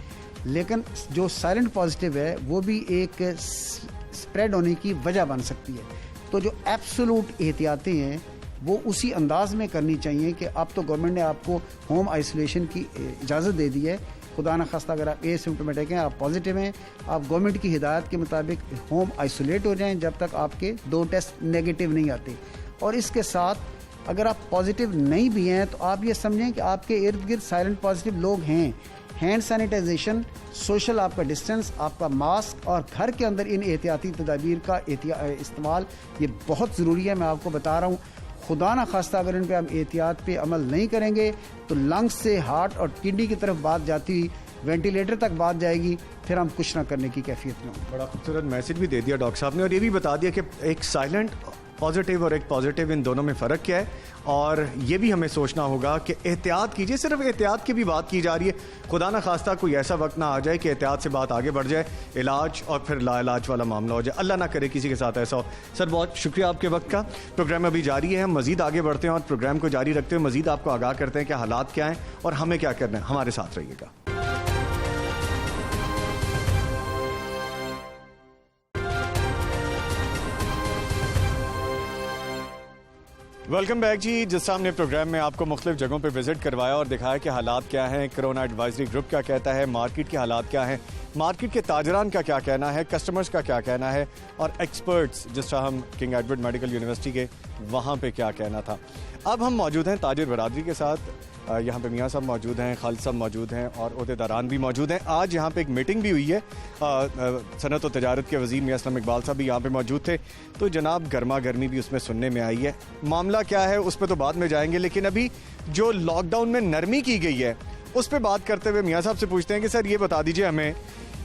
लेकिन जो साइलेंट पॉजिटिव है वो भी एक स्प्रेड होने की वजह बन सकती है। तो जो एब्सोलूट एहतियातें हैं वो उसी अंदाज में करनी चाहिए कि अब तो गवर्नमेंट ने आपको होम आइसोलेशन की इजाज़त दे दी है। खुदा न खास्ता अगर आप एसिम्प्टोमेटिक हैं, आप पॉजिटिव हैं, आप गवर्नमेंट की हिदायत के मुताबिक होम आइसोलेट हो जाएं जब तक आपके 2 टेस्ट नेगेटिव नहीं आते। और इसके साथ अगर आप पॉजिटिव नहीं भी हैं तो आप ये समझें कि आपके इर्द गिर्द साइलेंट पॉजिटिव लोग हैं। हैंड सैनिटाइजेशन, सोशल आपका डिस्टेंस, आपका मास्क और घर के अंदर इन एहतियाती तदाबीर का इस्तेमाल ये बहुत ज़रूरी है। मैं आपको बता रहा हूँ, खुदा न खास्ता अगर इन पे हम एहतियात पे अमल नहीं करेंगे तो लंग्स से हार्ट और किडनी की तरफ बात जाती हुई वेंटिलेटर तक बात जाएगी, फिर हम कुछ ना करने की कैफियत में होंगे। बड़ा खूबसूरत मैसेज भी दे दिया डॉक्टर साहब ने, और ये भी बता दिया कि एक साइलेंट पॉजिटिव और एक पॉजिटिव इन दोनों में फ़र्क क्या है, और ये भी हमें सोचना होगा कि एहतियात कीजिए। सिर्फ एहतियात की भी बात की जा रही है, खुदा ना खास्ता कोई ऐसा वक्त ना आ जाए कि एहतियात से बात आगे बढ़ जाए, इलाज और फिर लाइलाज वाला मामला हो जाए। अल्लाह ना करे किसी के साथ ऐसा हो। सर बहुत शुक्रिया आपके वक्त का। प्रोग्राम अभी जारी है, हम मज़ीद आगे बढ़ते हैं और प्रोग्राम को जारी रखते हुए मज़ीद आपको आगाह करते हैं कि हालात क्या हैं और हमें क्या करना है। हमारे साथ रहिएगा। वेलकम बैक जी। जिस हमने प्रोग्राम में आपको मुख्तलिफ जगहों पे विजिट करवाया और दिखाया कि हालात क्या हैं, कोरोना एडवाइजरी ग्रुप क्या कहता है, मार्केट के हालात क्या हैं, मार्केट के ताजरान का क्या कहना है, कस्टमर्स का क्या कहना है, और एक्सपर्ट्स जिस तरह हम किंग एडवर्ड मेडिकल यूनिवर्सिटी के वहाँ पे क्या कहना था। अब हम मौजूद हैं ताजिर बरादरी के साथ। यहाँ पे मियाँ साहब मौजूद हैं, खालिद साहब मौजूद हैं और ओहदेदारान भी मौजूद हैं। आज यहाँ पे एक मीटिंग भी हुई है, सनत और तजारत के वज़ीर मियाँ असलम इकबाल साहब भी यहाँ पे मौजूद थे, तो जनाब गर्मा गर्मी भी उसमें सुनने में आई है। मामला क्या है उस पर तो बाद में जाएंगे, लेकिन अभी जो लॉकडाउन में नरमी की गई है उस पर बात करते हुए मियाँ साहब से पूछते हैं कि सर ये बता दीजिए हमें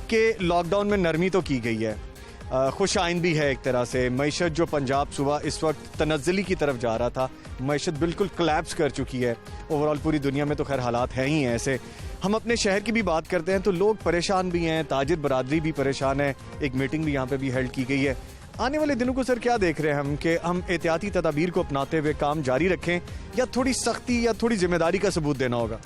कि लॉकडाउन में नरमी तो की गई है, खुश आइन भी है एक तरह से। मईशत जो पंजाब सूबा इस वक्त तनज़्ज़ुली की तरफ जा रहा था, मईशत बिल्कुल कोलैप्स कर चुकी है। ओवरऑल पूरी दुनिया में तो खैर हालात हैं ही हैं ऐसे। हम अपने शहर की भी बात करते हैं तो लोग परेशान भी हैं, ताजिर बरादरी भी परेशान है। एक मीटिंग भी यहाँ पे भी हेल्ड की गई है। आने वाले दिनों को सर क्या देख रहे हैं हम कि हम एहतियाती तदाबीर को अपनाते हुए काम जारी रखें या थोड़ी सख्ती या थोड़ी जिम्मेदारी का सबूत देना होगा?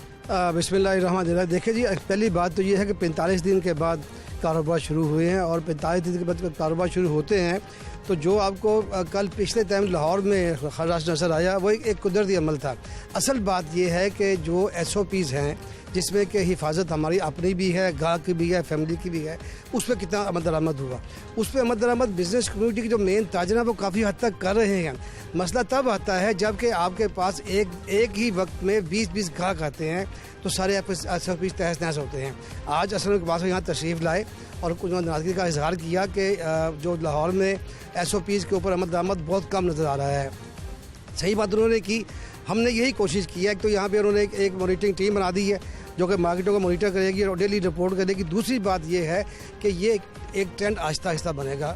बिस्मिल्लाहिर्रहमानिर्रहीम। देखिए जी, पहली बात तो ये है कि 45 दिन के बाद कारोबार शुरू हुए हैं और 45 दिन के बाद कारोबार शुरू होते हैं तो जो आपको कल पिछले टाइम लाहौर में खराश नज़र आया वो एक कुदरती अमल था। असल बात ये है कि जो SOPs हैं जिसमें कि हिफाजत हमारी अपनी भी है, गाँव की भी है, फैमिली की भी है, उस पर कितना अमल दरामद हुआ, उस पर अमल दरामद बिज़नेस कम्युनिटी के जो मेन ताजर हैं वो काफ़ी हद तक कर रहे हैं। मसला तब आता है जबकि आपके पास एक ही वक्त में 20-20 ग्राहक आते हैं तो सारे SOPs तहस नहस होते हैं। आज असल के बाद यहाँ तशरीफ़ लाए और कुछ नाराज़गी का इजहार किया कि जो लाहौर में SOPs के ऊपर अमल दरामद बहुत कम नज़र आ रहा है। सही बात उन्होंने की, हमने यही कोशिश की है। तो यहाँ पे उन्होंने एक मॉनिटरिंग टीम बना दी है जो कि मार्केटों को मॉनिटर करेगी और डेली रिपोर्ट करेगी। दूसरी बात ये है कि ये एक ट्रेंड आहिस्ता आहिस्ता बनेगा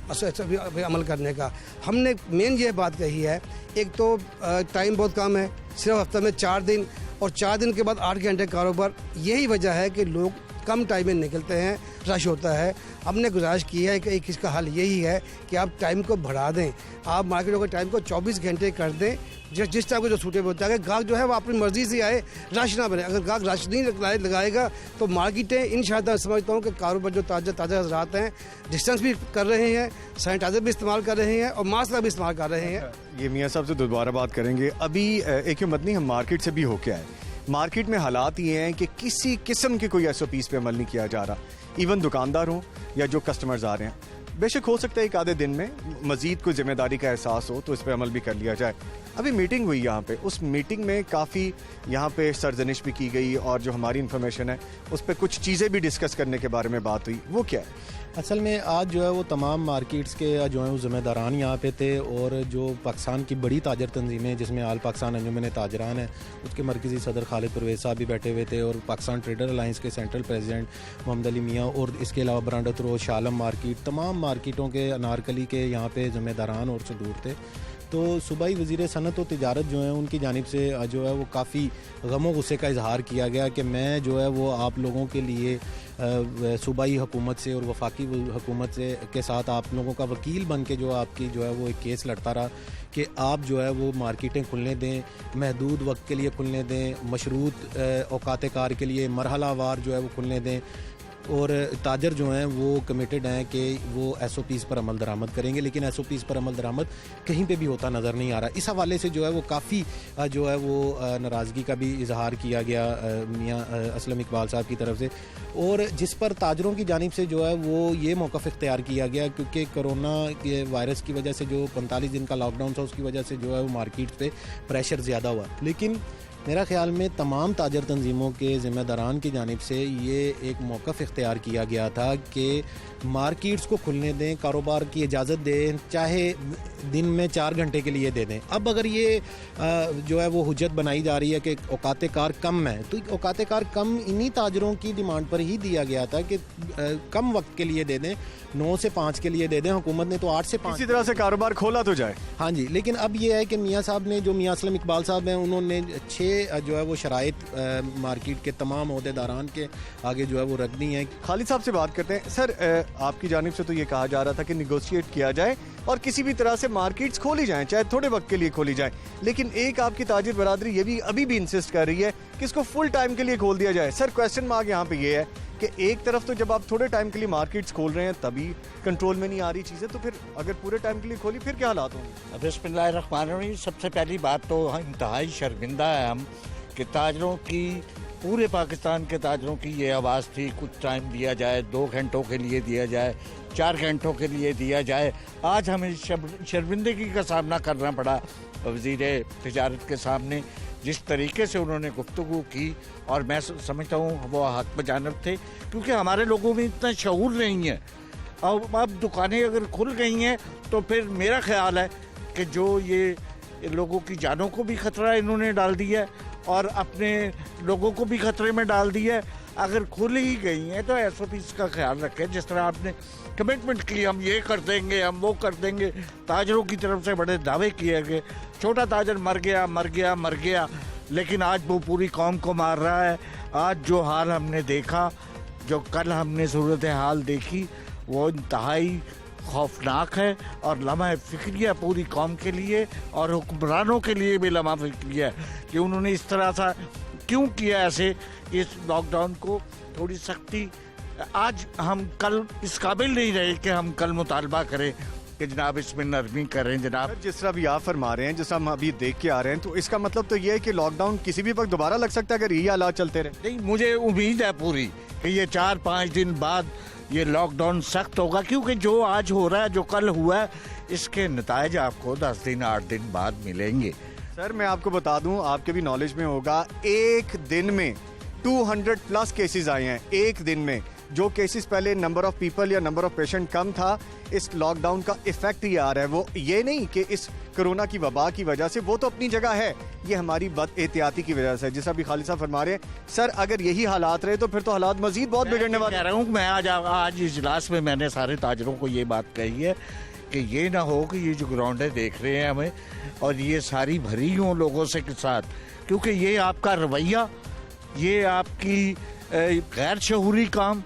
अमल करने का। हमने मेन ये बात कही है, एक तो टाइम बहुत कम है, सिर्फ हफ्ते में 4 दिन और 4 दिन के बाद 8 घंटे कारोबार। यही वजह है कि लोग कम टाइम में निकलते हैं, रश होता है। हमने गुजारिश की है कि इसका हल यही है कि आप टाइम को बढ़ा दें, आप मार्केटों के टाइम को 24 घंटे कर दें, जिस टाइम को जो सूटेबल होता है। गाहक जो है वो अपनी मर्जी से आए, रश ना बने। अगर गाहक रश नहीं लगाएगा तो मार्केटें इंशाअल्लाह समझता हूँ कि कारोबार जो ताज़ा हज़रात हैं डिस्टेंस भी कर रहे हैं, सैनिटाइज़र भी इस्तेमाल कर रहे हैं और मास्क का भी इस्तेमाल कर रहे हैं। ये मियाँ साहब से दोबारा बात करेंगे। अभी एक मत नहीं, हम मार्केट से भी होके आए। मार्केट में हालात ये हैं कि किसी किस्म के कोई SOPs पे अमल नहीं किया जा रहा, इवन दुकानदार हों या जो कस्टमर्स आ रहे हैं। बेशक हो सकता है एक आधे दिन में मज़ीद कोई जिम्मेदारी का एहसास हो तो इस पर अमल भी कर लिया जाए। अभी मीटिंग हुई यहाँ पे, उस मीटिंग में काफ़ी यहाँ पे सरजनिश भी की गई और जो हमारी इन्फॉर्मेशन है उस पर कुछ चीज़ें भी डिस्कस करने के बारे में बात हुई। वो क्या है? असल में आज जो है वो तमाम मार्केट्स के जो है वो ज़िम्मेदारान यहाँ पे थे और जो पाकिस्तान की बड़ी ताजर तंजीमें जिसमें आल पाकिस्तान अंजुमन ताजरान है उसके मरकज़ी सदर खालिद परवेज़ साहब भी बैठे हुए थे और पाकिस्तान ट्रेडर अलाइंस के सेंट्रल प्रेसिडेंट मोहम्मद अली मियाँ और इसके अलावा ब्रांडत रोज शालम मार्केट तमाम मार्केटों के अनारकली के यहाँ पे ज़िम्मेदारान और सदूर थे। तो सूबाई वज़ीर सनत और तिजारत जो है उनकी जानिब से जो है वो काफ़ी गम गुस्से का इजहार किया गया कि मैं जो है वो आप लोगों के लिए सूबाई हुकूमत से और वफाकी हुकूमत से के साथ आप लोगों का वकील बन के जो आपकी जो है वो एक केस लड़ता रहा कि आप जो है वो मार्केटें खुलने दें, महदूद वक्त के लिए खुलने दें, मशरूत औकात कार के लिए मरहलावार जो है वो खुलने दें और ताजर जो हैं वो कमिटेड हैं कि वो SOPs पर अमल दरामद करेंगे, लेकिन SOPs पर अमल दरामद कहीं पे भी होता नज़र नहीं आ रहा। इस हवाले से जो है वो काफ़ी जो है वो नाराज़गी का भी इजहार किया गया मियाँ असलम इकबाल साहब की तरफ से और जिस पर ताजरों की जानिब से जो है वो ये मौक़िफ़ इख्तियार किया गया क्योंकि कोरोना के वायरस की वजह से जो 45 दिन का लॉकडाउन था उसकी वजह से जो है वो मार्केट पे प्रेशर ज़्यादा हुआ। लेकिन मेरा ख़्याल में तमाम ताजर तंजीमों के ज़िम्मेदारान की जानिब से ये एक मौक़िफ़ इख्तियार किया गया था कि मार्केट्स को खुलने दें, कारोबार की इजाज़त दें, चाहे दिन में 4 घंटे के लिए दे दें। अब अगर ये जो है वो हुज्जत बनाई जा रही है कि औकात कार कम है तो औकात कार कम इन्हीं ताजरों की डिमांड पर ही दिया गया था कि कम वक्त के लिए दे दें, 9 से 5 के लिए दे दें। हुकूमत ने तो 8 से 5 इसी तरह से कारोबार खोला तो जाए। हाँ जी, लेकिन अब ये है कि मियाँ साहब ने जो मियाँ असलम इकबाल साहब हैं उन्होंने 6 जो है वो शराइत मार्केट के तमाम अहदेदारान के आगे जो है वो रख दी हैं। खालिद साहब से बात करते हैं। सर आपकी जानिब से तो ये कहा जा रहा था कि निगोशिएट किया जाए और किसी भी तरह से मार्केट्स खोली जाएं, चाहे थोड़े वक्त के लिए खोली जाएं, लेकिन एक आपकी ताजिर बरादरी ये भी अभी भी इंसिस्ट कर रही है कि इसको फुल टाइम के लिए खोल दिया जाए। सर क्वेश्चन मार्क यहाँ पे ये है कि एक तरफ तो जब आप थोड़े टाइम के लिए मार्केट्स खोल रहे हैं तभी कंट्रोल में नहीं आ रही चीज़ें, तो फिर अगर पूरे टाइम के लिए खोली फिर क्या हालात होंगे? बिस्मिल्लाहिर्रहमानिर्रहीम। सबसे पहली बात तो इंतहाई शर्मिंदा है हम कि ताजरों की पूरे पाकिस्तान के ताजरों की ये आवाज़ थी कुछ टाइम दिया जाए, 2 घंटों के लिए दिया जाए, 4 घंटों के लिए दिया जाए। आज हमें शर्मिंदगी का सामना करना पड़ा वज़ीर तिजारत के सामने जिस तरीके से उन्होंने गुफ्तगू की और मैं समझता हूँ वो हक बजानब थे क्योंकि हमारे लोगों में इतना शऊर नहीं है। और अब दुकानें अगर खुल गई हैं तो फिर मेरा ख्याल है कि जो ये लोगों की जानों को भी खतरा इन्होंने डाल दिया है और अपने लोगों को भी खतरे में डाल दिया है। अगर खुल ही गई हैं तो SOPs का ख्याल रखें। जिस तरह आपने कमिटमेंट की हम ये कर देंगे, हम वो कर देंगे, ताजरों की तरफ से बड़े दावे किए गए। छोटा ताजर मर गया, लेकिन आज वो पूरी कौम को मार रहा है। आज जो हाल हमने देखा, जो कल हमने सूरत हाल देखी, वो इंतहाई खौफनाक है और लम्हा फ़िक्रिया पूरी कौम के लिए और हुक्मरानों के लिए भी लम्हा फ़िक्रिया है कि उन्होंने इस तरह सा क्यों किया ऐसे इस लॉकडाउन को थोड़ी सख्ती। आज हम कल इस काबिल नहीं रहे कि हम कल मुतालबा करें कि जनाब इसमें नरमी करें। जनाब जिस तरह भी आप फरमा रहे हैं, जिस हम अभी देख के आ रहे हैं, तो इसका मतलब तो ये है कि लॉकडाउन किसी भी वक्त दोबारा लग सकता है अगर यही हालात चलते रहे। नहीं, मुझे उम्मीद है पूरी कि ये 4-5 दिन बाद ये लॉकडाउन सख्त होगा क्योंकि जो आज हो रहा है, जो कल हुआ है, इसके नतायज आपको 10 दिन 8 दिन बाद मिलेंगे। सर मैं आपको बता दूं, आपके भी नॉलेज में होगा, एक दिन में 200+ केसेस आए हैं। एक दिन में जो केसेस पहले नंबर ऑफ पीपल या नंबर ऑफ पेशेंट कम था, इस लॉकडाउन का इफेक्ट ही आ रहा है। वो ये नहीं कि इस कोरोना की वबा की वजह से, वो तो अपनी जगह है, ये हमारी बद एहतियाती की वजह से। जैसा भी खालिद साहब फरमा रहे हैं, सर अगर यही हालात रहे तो फिर तो हालात मजीद बहुत बिगड़ने वाले। कह रहा हूँ मैं आज इजलास में मैंने सारे ताजरों को ये बात कही है कि ये ना हो कि ये जो ग्राउंडें देख रहे हैं हमें और ये सारी भरी हों लोगों से के साथ, क्योंकि ये आपका रवैया, ये आपकी गैर शऊरी काम,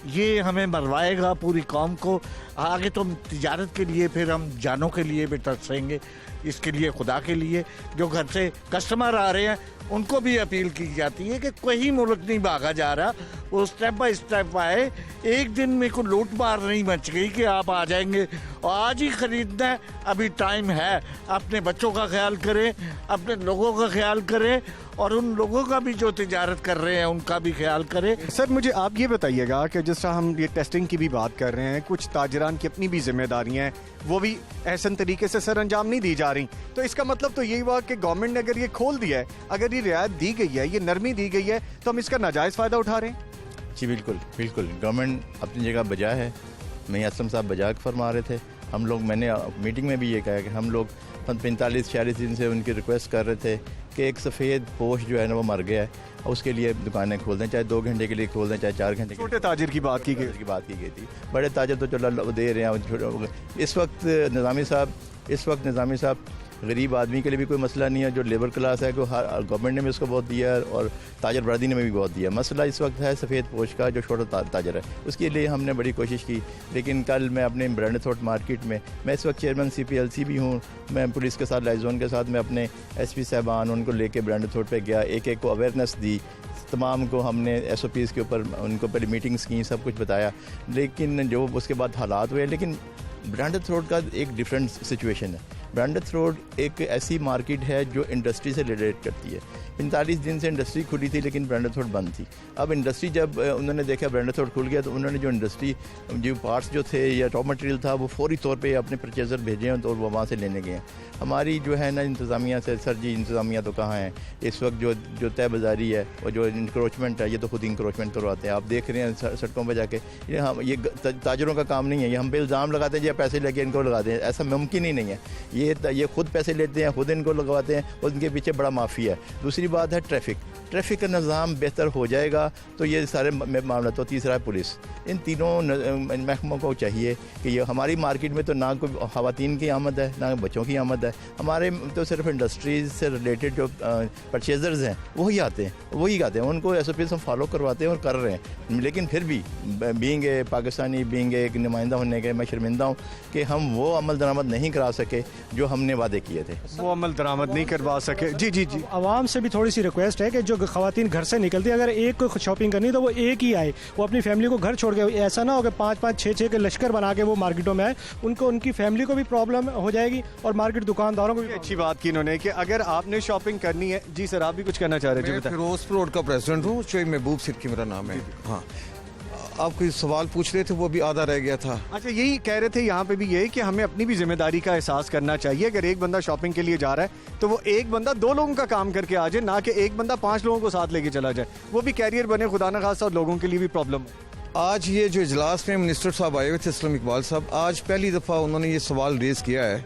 ये हमें मरवाएगा पूरी कौम को। आगे तो हम तिजारत के लिए, फिर हम जानों के लिए भी तरसेंगे। इसके लिए खुदा के लिए जो घर से कस्टमर आ रहे हैं उनको भी अपील की जाती है कि कोई मुल्क नहीं भागा जा रहा, वो स्टेप बाय स्टेप आए। एक दिन में कोई लूट मार नहीं मच गई कि आप आ जाएंगे और आज ही खरीदना है, अभी टाइम है। अपने बच्चों का ख्याल करें, अपने लोगों का ख्याल करें और उन लोगों का भी जो तिजारत कर रहे हैं उनका भी ख्याल करें। सर मुझे आप ये बताइएगा कि जिस तरह हम ये टेस्टिंग की भी बात कर रहे हैं, कुछ ताजरान की अपनी भी जिम्मेदारियां हैं, वो भी एहसन तरीके से सर अंजाम नहीं दी जा रही, तो इसका मतलब तो यही हुआ कि गवर्नमेंट ने अगर ये खोल दिया है, अगर ये रियायत दी गई है, ये नरमी दी गई है, तो हम इसका नाजायज़ फ़ायदा उठा रहे हैं। जी बिल्कुल बिल्कुल, गवर्नमेंट अपनी जगह बजा है मैं असलम साहब बजाक फरमा रहे थे। हम लोग, मैंने मीटिंग में भी ये कहा कि हम लोग 45-46 दिन से उनकी रिक्वेस्ट कर रहे थे कि एक सफ़ेद पोश जो है ना वो मर गया है, उसके लिए दुकानें खोल दें, चाहे 2 घंटे के लिए खोल दें, चाहे 4 घंटे। छोटे ताजिर की बात की गई थी। बड़े ताजिर तो चलो दे रहे हैं। इस वक्त निज़ामी साहब गरीब आदमी के लिए भी कोई मसला नहीं है, जो लेबर क्लास है, गवर्नमेंट ने भी उसको बहुत दिया है और ताजर बरदरी ने भी बहुत दिया। मसला इस वक्त है सफ़ेद पोश का, जो छोटा ताजर है, उसके लिए हमने बड़ी कोशिश की। लेकिन कल मैं अपने ब्रांड थ्रोट मार्केट में, मैं इस वक्त चेयरमैन CPLC भी हूँ, मैं पुलिस के साथ लाइजोन के साथ मैं अपने SP साहबान उनको लेके ब्रांड थ्रोट पे गया, एक को अवेयरनेस दी, तमाम को हमने SOPs के ऊपर उनको पहले मीटिंग्स की, सब कुछ बताया। लेकिन जो उसके बाद हालात हुए, लेकिन ब्रांड थ्रोट का एक डिफरेंट सिचुएशन है। ब्रांड थ्रोट एक ऐसी मार्केट है जो इंडस्ट्री से रिलेट करती है। 45 दिन से इंडस्ट्री खुली थी लेकिन ब्रांड थ्रोट बंद थी। अब इंडस्ट्री जब उन्होंने देखा ब्रांड थ्रोट खुल गया तो उन्होंने जो इंडस्ट्री जो पार्ट्स जो थे या रॉ मटेरियल था वो फौरी तौर पे अपने परचेज़र भेजे हैं तो वो वहाँ से लेने गए हैं। हमारी जो है ना इंतज़ामिया से, सर जी इंतज़ामिया तो कहाँ है इस वक्त, जो तय बाज़ारी है और जो इंक्रोचमेंट है, ये तो खुद इंक्रोचमेंट करवाते हैं। आप देख रहे हैं सड़कों पर जाके, ये ताजरों का काम नहीं है, ये हम पे इल्ज़ाम लगाते हैं, पैसे लेके इनको लगाते हैं, ऐसा मुमकिन ही नहीं है। ये खुद पैसे लेते हैं, खुद इनको लगवाते हैं और उनके पीछे बड़ा माफिया है। दूसरी बात है ट्रैफिक का निज़ाम बेहतर हो जाएगा तो ये सारे मामला। तो तीसरा है पुलिस। इन तीनों महकमों को चाहिए कि ये हमारी मार्केट में तो ना कोई ख़वातीन की आमद है ना बच्चों की आमद है, हमारे तो सिर्फ इंडस्ट्रीज से रिलेटेड जो परचेजर्स हैं वही आते हैं, उनको SOPs हम फॉलो करवाते हैं और कर रहे हैं। लेकिन फिर भी बीइंग ए पाकिस्तानी, बीइंग एक नुमाइंदा होने के मैं शर्मिंदा हूँ कि हम वो अमल दरामद नहीं करा सके जो हमने वादे किए थे, वो अमल दरामद नहीं करवा सके। जी आवाम से भी थोड़ी सी रिक्वेस्ट है कि जो खवातीन घर से निकलती है, अगर एक को शॉपिंग करनी तो वो एक ही आए, वो अपनी फैमिली को घर छोड़ के, ऐसा ना हो कि 5-5, 6-6 के लश्कर बना के वो मार्केटों में आए, उनको उनकी फैमिली को भी प्रॉब्लम हो जाएगी और मार्केट दुकानदारों को भी। अच्छी बात की इन्होंने कि अगर आपने शॉपिंग करनी है। जी सर, आप भी कुछ कहना चाह रहे थे? फिरोजपुर रोड का प्रेसिडेंट हूँ, शोएब महबूब सिद्दीकी मेरा नाम है। हाँ, आप कोई सवाल पूछ रहे थे, वो भी आधा रह गया था। अच्छा, यही कह रहे थे यहाँ पे भी यही कि हमें अपनी भी जिम्मेदारी का एहसास करना चाहिए। अगर एक बंदा शॉपिंग के लिए जा रहा है तो वो एक बंदा 2 लोगों का काम करके आ जाए, ना कि एक बंदा 5 लोगों को साथ लेके चला जाए, वो भी कैरियर बने, खुदा न खासा और लोगों के लिए भी प्रॉब्लम। आज ये जो इजलास में मिनिस्टर साहब आए हुए थे, असलम इकबाल साहब, आज पहली दफ़ा उन्होंने ये सवाल रेज़ किया है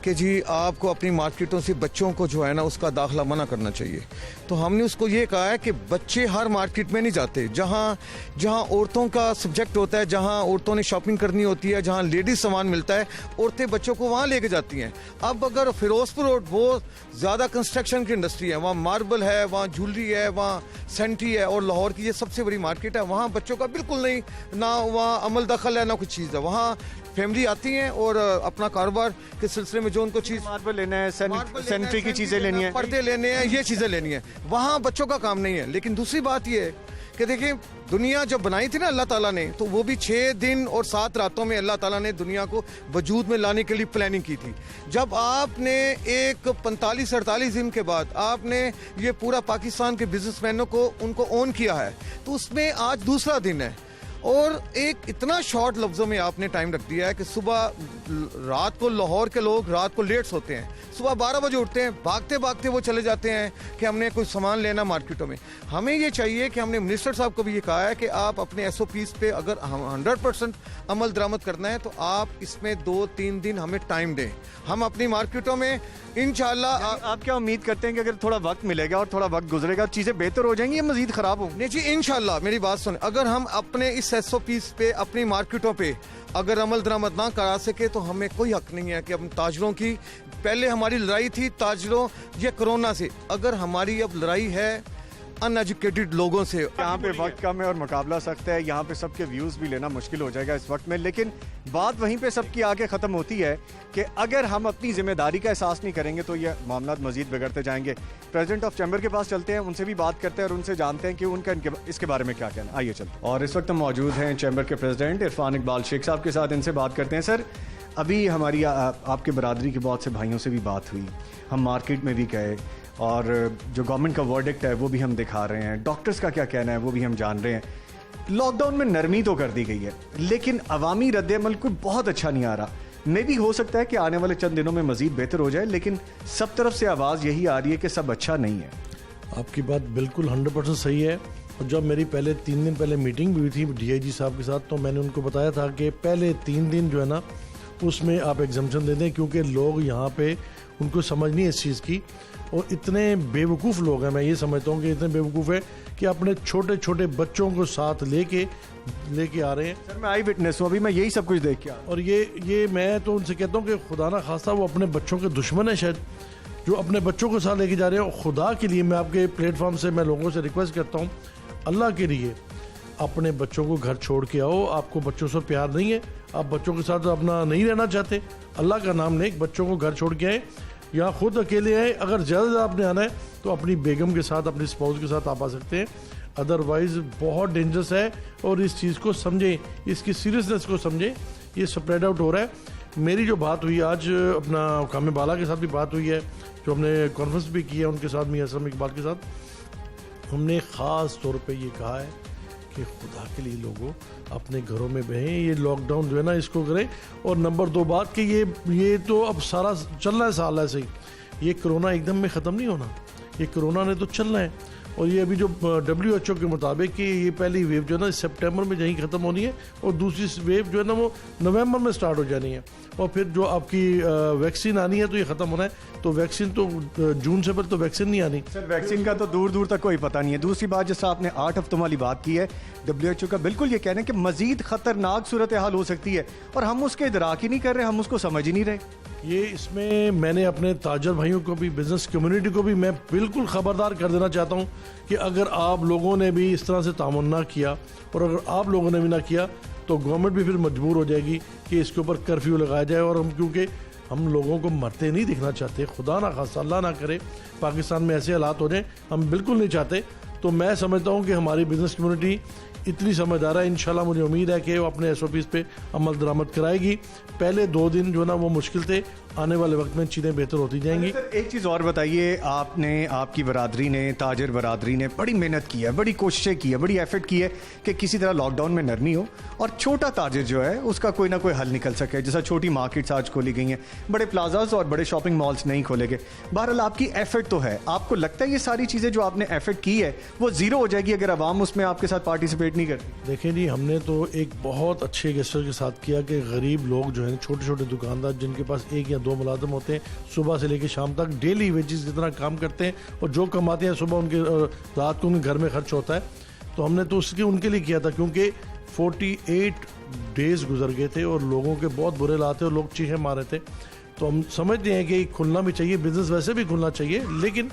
कि जी आपको अपनी मार्केटों से बच्चों को जो है ना उसका दाखिला मना करना चाहिए। तो हमने उसको ये कहा है कि बच्चे हर मार्केट में नहीं जाते, जहाँ औरतों का सब्जेक्ट होता है, जहाँ औरतों ने शॉपिंग करनी होती है, जहाँ लेडीज सामान मिलता है, औरतें बच्चों को वहाँ लेके जाती हैं। अब अगर फिरोजपुर रोड बहुत ज़्यादा कंस्ट्रक्शन की इंडस्ट्री है, वहाँ मार्बल है, वहाँ ज्वेलरी है, वहाँ सेंट्री है और लाहौर की ये सबसे बड़ी मार्केट है, वहाँ बच्चों का बिल्कुल नहीं, ना वहाँ अमल दखल है ना कुछ चीज़ है। वहाँ फैमिली आती हैं और अपना कारोबार के सिलसिले में जो उनको चीज़, मार्बल लेना है, सेंट्री की चीज़ें लेनी है, पर्दे लेने हैं, ये चीज़ें लेनी है, वहाँ बच्चों का काम नहीं है। लेकिन दूसरी बात ये है कि देखिए दुनिया जब बनाई थी ना अल्लाह ताला ने, तो वो भी 6 दिन और 7 रातों में अल्लाह ताला ने दुनिया को वजूद में लाने के लिए प्लानिंग की थी। जब आपने एक 45-48 दिन के बाद आपने ये पूरा पाकिस्तान के बिजनेसमैनों को उनको ऑन किया है, तो उसमें आज दूसरा दिन है और एक इतना शॉर्ट लफ्ज़ों में आपने टाइम रख दिया है कि सुबह रात को लाहौर के लोग रात को लेट सोते हैं, सुबह 12 बजे उठते हैं, भागते भागते वो चले जाते हैं कि हमने कोई सामान लेना मार्केटों में। हमें ये चाहिए कि हमने मिनिस्टर साहब को भी ये कहा है कि आप अपने SOPs पे अगर 100% अमल दरामद करना है तो आप इसमें 2-3 दिन हमें टाइम दें। हम अपनी मार्केटों में इंशाल्लाह। आप क्या उम्मीद करते हैं कि अगर थोड़ा वक्त मिलेगा और थोड़ा वक्त गुजरेगा चीज़ें बेहतर हो जाएंगी या मजीद ख़राब होंगी? नहीं जी, इंशाल्लाह मेरी बात सुन, अगर हम अपने इस SOPs पे अपनी मार्केटों पे अगर अमल दरामद ना करा सके तो हमें कोई हक नहीं है कि हम ताजरों की, पहले हमारी लड़ाई थी ताजरों ये कोरोना से, अगर हमारी अब लड़ाई है अनएजुकेटेड लोगों से। यहाँ पे वक्त कम है और मुकाबला सख्त है, यहाँ पे सबके व्यूज़ भी लेना मुश्किल हो जाएगा इस वक्त में। लेकिन बात वहीं पे सबकी आगे ख़त्म होती है कि अगर हम अपनी जिम्मेदारी का एहसास नहीं करेंगे तो ये मामला मजीद बिगड़ते जाएंगे। प्रेसिडेंट ऑफ चैम्बर के पास चलते हैं, उनसे भी बात करते हैं और उनसे जानते हैं कि उनका इसके बारे में क्या कहना। आइए चलते। और इस वक्त हम मौजूद हैं चैम्बर के प्रेसिडेंट इरफान इकबाल शेख साहब के साथ, इनसे बात करते हैं। सर, अभी हमारी आपके बरादरी के बहुत से भाइयों से भी बात हुई, हम मार्केट में भी गए और जो गवर्नमेंट का वर्डिक्ट है वो भी हम दिखा रहे हैं, डॉक्टर्स का क्या कहना है वो भी हम जान रहे हैं। लॉकडाउन में नरमी तो कर दी गई है लेकिन अवामी रद्द-ए-अमल कोई बहुत अच्छा नहीं आ रहा। मे भी हो सकता है कि आने वाले चंद दिनों में मजीद बेहतर हो जाए, लेकिन सब तरफ से आवाज़ यही आ रही है कि सब अच्छा नहीं है। आपकी बात बिल्कुल 100% सही है और जब मेरी पहले 3 दिन पहले मीटिंग भी हुई थी DIG साहब के साथ, तो मैंने उनको बताया था कि पहले 3 दिन जो है ना उसमें आप एग्जम्पशन दे दें, क्योंकि लोग यहाँ पे उनको समझ नहीं है इस चीज़ की, और इतने बेवकूफ़ लोग हैं, मैं ये समझता हूँ कि इतने बेवकूफ़ है कि अपने छोटे छोटे बच्चों को साथ लेके आ रहे हैं। सर मैं आई विटनेस हूँ, अभी मैं यही सब कुछ देख के आया। और ये मैं तो उनसे कहता हूँ कि खुदा ना खास्ता वो अपने बच्चों के दुश्मन है शायद, जो अपने बच्चों को साथ लेके जा रहे हैं। और खुदा के लिए मैं आपके प्लेटफॉर्म से मैं लोगों से रिक्वेस्ट करता हूँ, अल्लाह के लिए अपने बच्चों को घर छोड़ के आओ। आपको बच्चों से प्यार नहीं है, आप बच्चों के साथ अपना नहीं रहना चाहते, अल्लाह का नाम लें, बच्चों को घर छोड़ के आए या खुद अकेले आए। अगर ज़्यादा आपने आना है तो अपनी बेगम के साथ, अपनी स्पाउस के साथ आप आ सकते हैं, अदरवाइज़ बहुत डेंजरस है। और इस चीज़ को समझें, इसकी सीरियसनेस को समझें, ये स्प्रेड आउट हो रहा है। मेरी जो बात हुई आज अपना कामे बाला के साथ भी बात हुई है, जो हमने कॉन्फ्रेंस भी की है उनके साथ, मियां असलम इकबाल के साथ, हमने ख़ास तौर पे ये कहा है कि खुदा के लिए लोगों अपने घरों में बहें, ये लॉकडाउन जो है ना इसको करें। और नंबर 2 बात कि ये तो अब सारा चल रहा है साल ऐसे ही, ये कोरोना एकदम में ख़त्म नहीं होना, ये कोरोना ने तो चलना है। और ये अभी जो WHO के मुताबिक कि ये पहली वेव जो है ना सितंबर में यहीं ख़त्म होनी है, और दूसरी वेव जो है ना वो नवंबर में स्टार्ट हो जानी है। और फिर जो आपकी वैक्सीन आनी है तो ये ख़त्म होना है, तो वैक्सीन तो जून से पहले तो वैक्सीन नहीं आनी। सर वैक्सीन का तो दूर दूर तक कोई पता नहीं है। दूसरी बात, जैसा आपने 8 हफ्तों वाली बात की है, WHO का बिल्कुल ये कहना है कि मजीद खतरनाक सूरत हाल हो सकती है, और हम उसके इदराक ही नहीं कर रहे, हम उसको समझ ही नहीं रहे। ये इसमें मैंने अपने ताजर भाइयों को भी, बिजनेस कम्युनिटी को भी मैं बिल्कुल ख़बरदार कर देना चाहता हूँ कि अगर आप लोगों ने भी इस तरह से तामुन ना किया, और अगर आप लोगों ने भी ना किया, तो गवर्नमेंट भी फिर मजबूर हो जाएगी कि इसके ऊपर कर्फ्यू लगाया जाए। और हम, क्योंकि हम लोगों को मरते नहीं दिखना चाहते, खुदा ना खासा अल्लाह ना करे पाकिस्तान में ऐसे हालात हो जाए, हम बिल्कुल नहीं चाहते। तो मैं समझता हूँ कि हमारी बिजनेस कम्युनिटी इतनी समझदार है, इंशाल्लाह मुझे उम्मीद है कि वो अपने SOPs पे अमल दरामद कराएगी। पहले 2 दिन जो ना वो मुश्किल थे, आने वाले वक्त में चीज़ें बेहतर होती जाएंगी। सर एक चीज़ और बताइए, आपने, आपकी बरादरी ने, ताजर बरादरी ने बड़ी मेहनत की है, बड़ी कोशिशें की है, बड़ी एफर्ट की है कि किसी तरह लॉकडाउन में नरमी हो और छोटा ताजर जो है उसका कोई ना कोई हल निकल सके। जैसा छोटी मार्केट्स आज खोली गई हैं, बड़े प्लाजाज और बड़े शॉपिंग मॉल्स नहीं खोले गए। बहरहाल आपकी एफर्ट तो है, आपको लगता है ये सारी चीज़ें जो आपने एफर्ट की है वो ज़ीरो हो जाएगी अगर आवाम उसमें आपके साथ पार्टिसिपेट नहीं करती? देखिए जी, हमने तो एक बहुत अच्छे गेस्टर के साथ किया कि गरीब लोग जो हैं, छोटे छोटे दुकानदार जिनके पास 1 या 2 मुलाजम होते हैं, सुबह से लेकर शाम तक डेली वेजेस जितना काम करते हैं, और जो कमाते हैं सुबह उनके रात को उनके घर में खर्च होता है, तो हमने तो उसके उनके लिए किया था। क्योंकि 48 डेज गुजर गए थे और लोगों के बहुत बुरे हालात थे और लोग चीखें मार रहे थे। तो हम समझते हैं कि खुलना भी चाहिए, बिजनेस वैसे भी खुलना चाहिए, लेकिन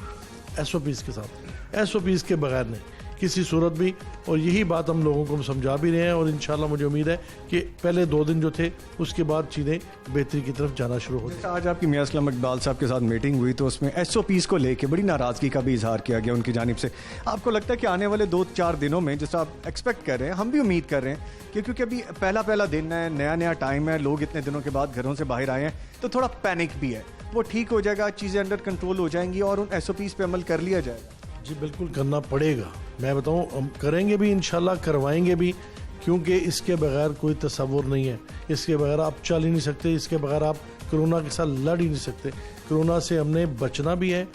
SOPs के साथ, SOPs के बगैर नहीं किसी सूरत भी। और यही बात हम लोगों को समझा भी रहे हैं, और इंशाल्लाह मुझे उम्मीद है कि पहले 2 दिन जो थे उसके बाद चीज़ें बेहतरी की तरफ जाना शुरू हो। आज आपकी मियां असलम इकबाल साहब के साथ मीटिंग हुई तो उसमें SOPs को लेके बड़ी नाराज़गी का भी इजहार किया गया उनकी जानिब से। आपको लगता है कि आने वाले 2-4 दिनों में, जैसा आप एक्सपेक्ट कर रहे हैं, हम भी उम्मीद कर रहे हैं कि क्योंकि अभी पहला दिन है, नया टाइम है, लोग इतने दिनों के बाद घरों से बाहर आए हैं, तो थोड़ा पैनिक भी है, वो ठीक हो जाएगा, चीज़ें अंडर कंट्रोल हो जाएंगी और उन SOPs पे अमल कर लिया जाएगा? जी बिल्कुल करना पड़ेगा, मैं बताऊं, हम करेंगे भी, इंशाल्लाह करवाएंगे भी, क्योंकि इसके बगैर कोई तसव्वुर नहीं है, इसके बगैर आप चल ही नहीं सकते, इसके बगैर आप कोरोना के साथ लड़ ही नहीं सकते। कोरोना से हमने बचना भी है,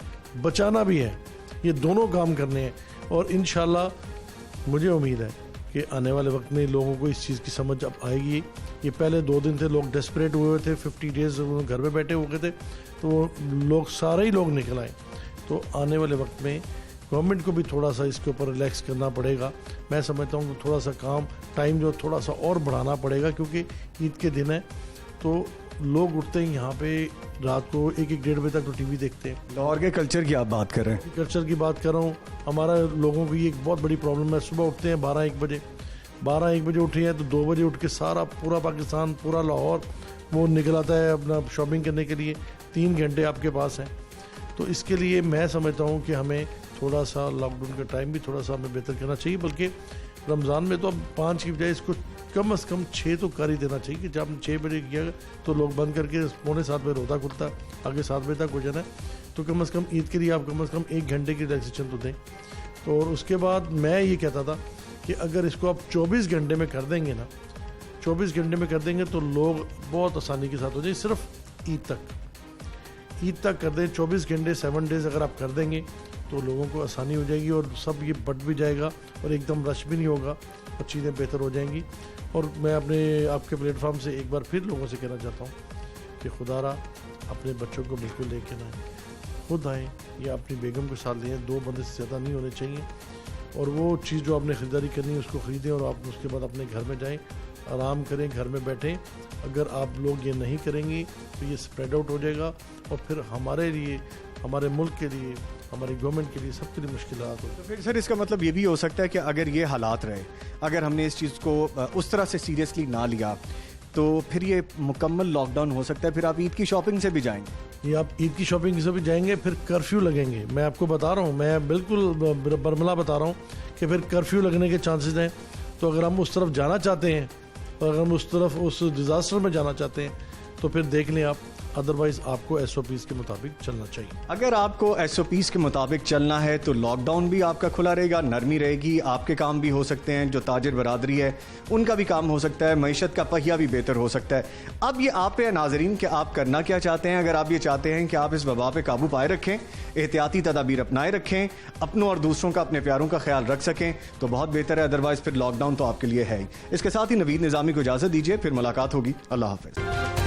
बचाना भी है, ये दोनों काम करने हैं। और इंशाल्लाह मुझे उम्मीद है कि आने वाले वक्त में लोगों को इस चीज़ की समझ अब आएगी। ये पहले 2 दिन थे, लोग डेस्परेट हुए थे, 50 डेज घर में बैठे हुए थे, तो लोग सारे ही लोग निकल आए। तो आने वाले वक्त में गवर्नमेंट को भी थोड़ा सा इसके ऊपर रिलैक्स करना पड़ेगा। मैं समझता हूँ कि थोड़ा सा काम टाइम जो थोड़ा सा और बढ़ाना पड़ेगा, क्योंकि ईद के दिन है तो लोग उठते हैं यहाँ पे रात को 1-1-1:30 बजे तक तो TV देखते हैं। लाहौर के कल्चर की आप बात कर रहे हैं? कल्चर की बात कर रहा हूँ। हमारा लोगों की एक बहुत बड़ी प्रॉब्लम है, सुबह उठते हैं 12-1 बजे, 12-1 बजे उठे हैं तो 2 बजे उठ के सारा पूरा पाकिस्तान, पूरा लाहौर वो निकल आता है अपना शॉपिंग करने के लिए। 3 घंटे आपके पास हैं, तो इसके लिए मैं समझता हूँ कि हमें थोड़ा सा लॉकडाउन का टाइम भी थोड़ा सा हमें बेहतर करना चाहिए। बल्कि रमज़ान में तो अब 5 की बजाय इसको कम से कम 6 तो कर ही देना चाहिए कि जब आपने 6 बजे किया तो लोग बंद करके 6:45 बजे रोज़ा खुलता, आगे 7 बजे तक हो जाना है, तो कम से कम ईद के लिए आप कम से कम 1 घंटे की रिलैक्सेशन तो दें। तो और उसके बाद मैं ये कहता था कि अगर इसको आप 24 घंटे में कर देंगे ना, 24 घंटे में कर देंगे तो लोग बहुत आसानी के साथ हो जाए। सिर्फ ईद तक कर दें 24 घंटे, 7 डेज अगर आप कर देंगे तो लोगों को आसानी हो जाएगी और सब ये बट भी जाएगा और एकदम रश भी नहीं होगा और चीज़ें बेहतर हो जाएंगी। और मैं आपके प्लेटफॉर्म से एक बार फिर लोगों से कहना चाहता हूँ कि खुदारा अपने बच्चों को बिल्कुल लेके ना आए, खुद आएँ या अपनी बेगम के साथ लें, 2 बंदे से ज़्यादा नहीं होने चाहिए। और वो चीज़ जो आपने ख़रीदारी करनी है उसको ख़रीदें और आप उसके बाद अपने घर में जाएं, आराम करें, घर में बैठें। अगर आप लोग ये नहीं करेंगे तो ये स्प्रेड आउट हो जाएगा और फिर हमारे लिए, हमारे मुल्क के लिए, हमारी गवर्नमेंट के लिए, सबके लिए मुश्किलात हो। तो फिर सर इसका मतलब ये भी हो सकता है कि अगर ये हालात रहे, अगर हमने इस चीज़ को उस तरह से सीरियसली ना लिया तो फिर ये मुकम्मल लॉकडाउन हो सकता है, फिर आप ईद की शॉपिंग से भी जाएंगे। ये आप ईद की शॉपिंग से भी जाएंगे, फिर कर्फ्यू लगेंगे। मैं आपको बता रहा हूँ, मैं बिल्कुल बरमला बता रहा हूँ कि फिर कर्फ्यू लगने के चांसेस हैं। तो अगर हम उस तरफ जाना चाहते हैं और अगर हम उस तरफ उस डिज़ास्टर में जाना चाहते हैं तो फिर देख लें आप, अदरवाइज आपको SOPs के मुताबिक चलना चाहिए। अगर आपको SOPs के मुताबिक चलना है तो लॉकडाउन भी आपका खुला रहेगा, नरमी रहेगी, आपके काम भी हो सकते हैं, जो ताजिर बरादरी है उनका भी काम हो सकता है, मईशत का पहिया भी बेहतर हो सकता है। अब ये आप पे नाजरीन कि आप करना क्या चाहते हैं। अगर आप ये चाहते हैं कि आप इस वबा पे काबू पाए रखें, एहतियाती तदाबीर अपनाए रखें, अपनों और दूसरों का, अपने प्यारों का ख्याल रख सकें तो बहुत बेहतर है, अदरवाइज फिर लॉकडाउन तो आपके लिए है ही। इसके साथ ही नवीद निज़ामी को इजाज़त दीजिए, फिर मुलाकात होगी। अल्लाह हाफ़िज़।